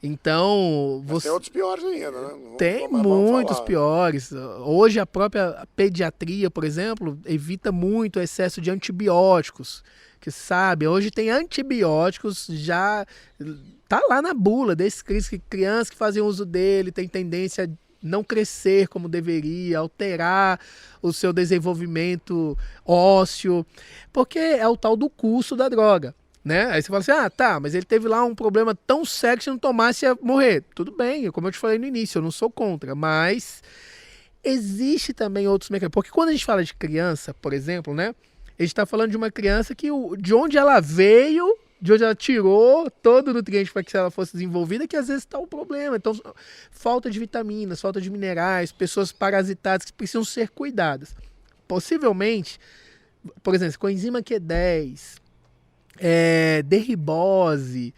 Então, tem outros piores ainda, né? Tem muitos piores. Hoje a própria pediatria, por exemplo, evita muito o excesso de antibióticos. Que sabe, hoje tem antibióticos, já tá lá na bula, descrito que crianças que fazem uso dele têm tendência a não crescer como deveria, alterar o seu desenvolvimento ósseo, porque é o tal do custo da droga. Né? Aí você fala assim, tá, mas ele teve lá um problema tão sério que se não tomasse ia morrer. Tudo bem, como eu te falei no início, eu não sou contra, mas existe também outros mecanismos. Porque quando a gente fala de criança, por exemplo, né? A gente está falando de uma criança que de onde ela veio, de onde ela tirou todo o nutriente para que ela fosse desenvolvida, que às vezes está o problema. Então, falta de vitaminas, falta de minerais, pessoas parasitadas que precisam ser cuidadas. Possivelmente, por exemplo, coenzima Q10, derribose,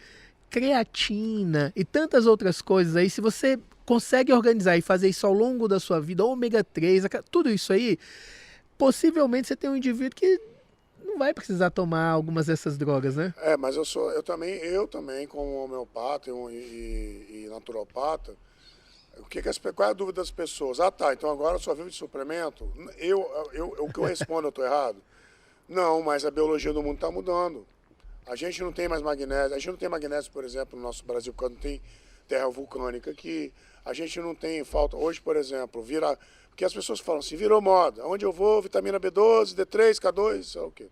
creatina e tantas outras coisas aí, se você consegue organizar e fazer isso ao longo da sua vida, ômega 3, tudo isso aí, possivelmente você tem um indivíduo que vai precisar tomar algumas dessas drogas, né? Mas eu também, como homeopata e naturopata, qual é a dúvida das pessoas? Ah, tá, então agora eu só vivo de suplemento? O que eu respondo, eu estou errado? Não, mas a biologia do mundo está mudando. A gente não tem mais magnésio. A gente não tem magnésio, por exemplo, no nosso Brasil, porque não tem terra vulcânica aqui. A gente não tem falta. Hoje, por exemplo, porque as pessoas falam assim, virou moda. Onde eu vou, vitamina B12, D3, K2, sei lá o quê.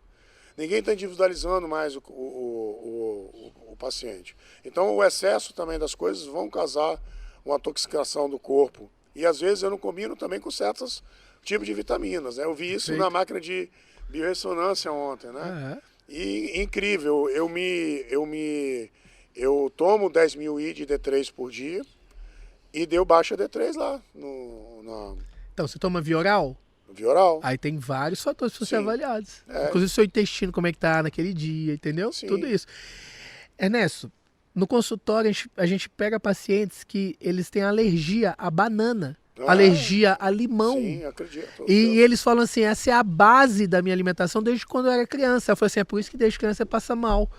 Ninguém está individualizando mais o paciente. Então, o excesso também das coisas vão causar uma intoxicação do corpo. E, às vezes, eu não combino também com certos tipos de vitaminas, né? Eu vi isso na máquina de biorressonância ontem, né? E incrível, eu tomo 10.000 I de D3 por dia e deu baixa D3 lá Então, você toma Vioral? no Vioral. Aí tem vários fatores para ser Sim. avaliados. Inclusive seu intestino, como é que tá naquele dia, entendeu? Sim. Tudo isso. Ernesto, no consultório a gente pega pacientes que eles têm alergia à banana, alergia a limão. Sim, acredito. E eles falam assim, essa é a base da minha alimentação desde quando eu era criança. Eu falei assim, é por isso que desde criança você passa mal.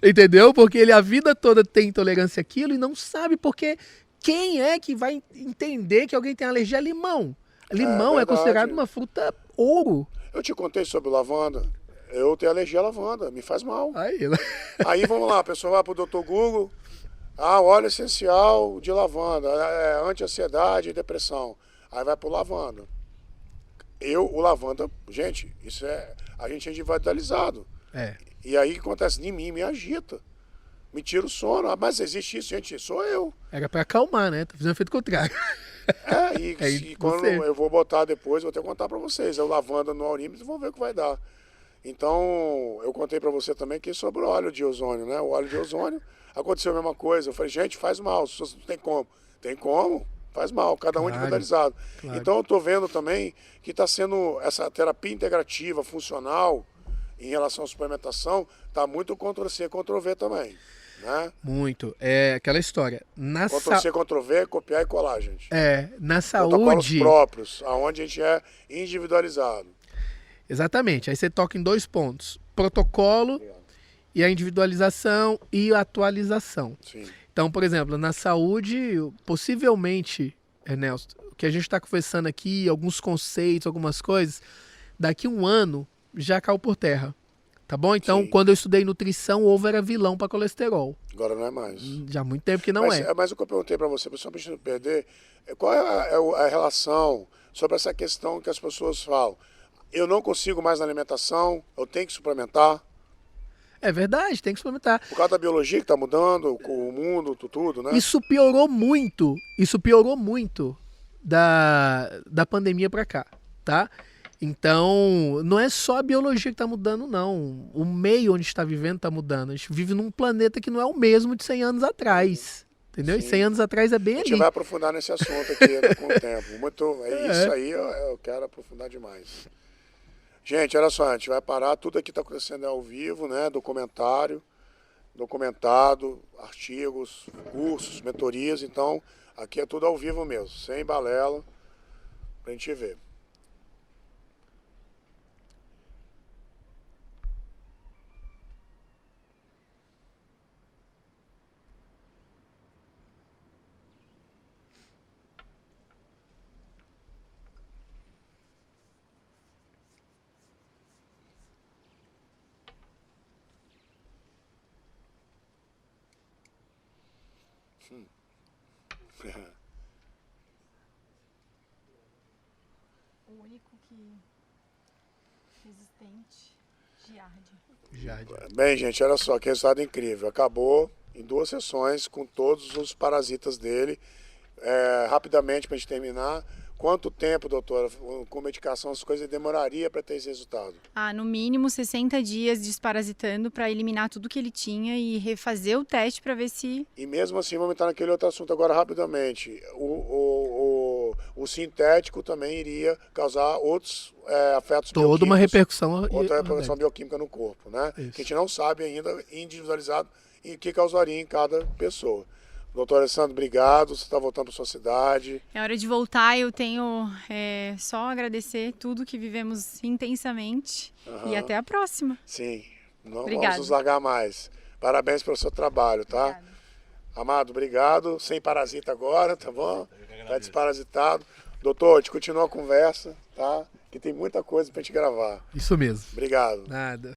Entendeu? Porque ele a vida toda tem intolerância àquilo e não sabe porque quem é que vai entender que alguém tem alergia a limão? Limão é considerado uma fruta ouro. Eu te contei sobre lavanda. Eu tenho alergia à lavanda, me faz mal. Aí vamos lá, a pessoa vai pro Dr. Google, óleo essencial de lavanda, anti-ansiedade e depressão. Aí vai pro lavanda. O lavanda, gente, a gente é individualizado. E aí o que acontece? Em mim, me agita. Me tira o sono. Mas existe isso, gente, sou eu. Era pra acalmar, né? Tô fazendo o efeito contrário. E quando eu vou botar depois, vou até contar pra vocês. Eu lavanda no aurímetro, vão ver o que vai dar. Então, eu contei pra você também que sobre o óleo de ozônio, né? O óleo de ozônio, aconteceu a mesma coisa. Eu falei, gente, faz mal. As pessoas não tem como. Tem como, faz mal. Cada um individualizado. Claro. Então, eu tô vendo também que está sendo essa terapia integrativa, funcional, em relação à suplementação, tá muito Ctrl-C, Ctrl-V também. Né? Muito. É aquela história. Ctrl-C, Ctrl-V, copiar e colar, gente. Na Protocolos saúde... próprios, onde a gente é individualizado. Exatamente. Aí você toca em 2 pontos. Protocolo e a individualização e a atualização. Sim. Então, por exemplo, na saúde, possivelmente, Ernesto, o que a gente está conversando aqui, alguns conceitos, algumas coisas, daqui a 1 ano já caiu por terra. Tá bom? Então, quando eu estudei nutrição, ovo era vilão para colesterol. Agora não é mais. Já há muito tempo que não é. Mas o que eu perguntei para você, só para não perder, qual é a relação sobre essa questão que as pessoas falam? Eu não consigo mais na alimentação, eu tenho que suplementar. É verdade, tem que suplementar. Por causa da biologia que está mudando, o mundo, tudo, né? Isso piorou muito da pandemia para cá, tá? Então, não é só a biologia que está mudando, não. O meio onde está vivendo está mudando. A gente vive num planeta que não é o mesmo de 100 anos atrás. Entendeu? E 100 anos atrás é bem ali. A gente vai aprofundar nesse assunto aqui com o tempo. Isso aí eu quero aprofundar demais. Gente, olha só, a gente vai parar. Tudo aqui está acontecendo ao vivo, né? Documentado, artigos, cursos, mentorias. Então, aqui é tudo ao vivo mesmo, sem balela, pra gente ver. O único que resistente, Giardia. Bem, gente, olha só, que resultado incrível. Acabou em 2 sessões com todos os parasitas dele. Rapidamente, para a gente terminar, quanto tempo, doutora, com medicação, as coisas demoraria para ter esse resultado? No mínimo 60 dias desparasitando para eliminar tudo que ele tinha e refazer o teste para ver se... E mesmo assim, vamos entrar naquele outro assunto agora rapidamente. O sintético também iria causar outros afetos bioquímicos. Toda uma repercussão. Outra repercussão bioquímica no corpo, né? Que a gente não sabe ainda, individualizado, e o que causaria em cada pessoa. Doutor Alessandro, obrigado. Você está voltando para sua cidade. É hora de voltar, eu tenho só agradecer tudo que vivemos intensamente e até a próxima. Sim, não Obrigada. vamos nos largar mais. Parabéns pelo seu trabalho, tá? Obrigada. Amado, obrigado. Sem parasita agora, tá bom? Tá desparasitado. Doutor, a gente continua a conversa, tá? Que tem muita coisa pra gente gravar. Isso mesmo. Obrigado. Nada.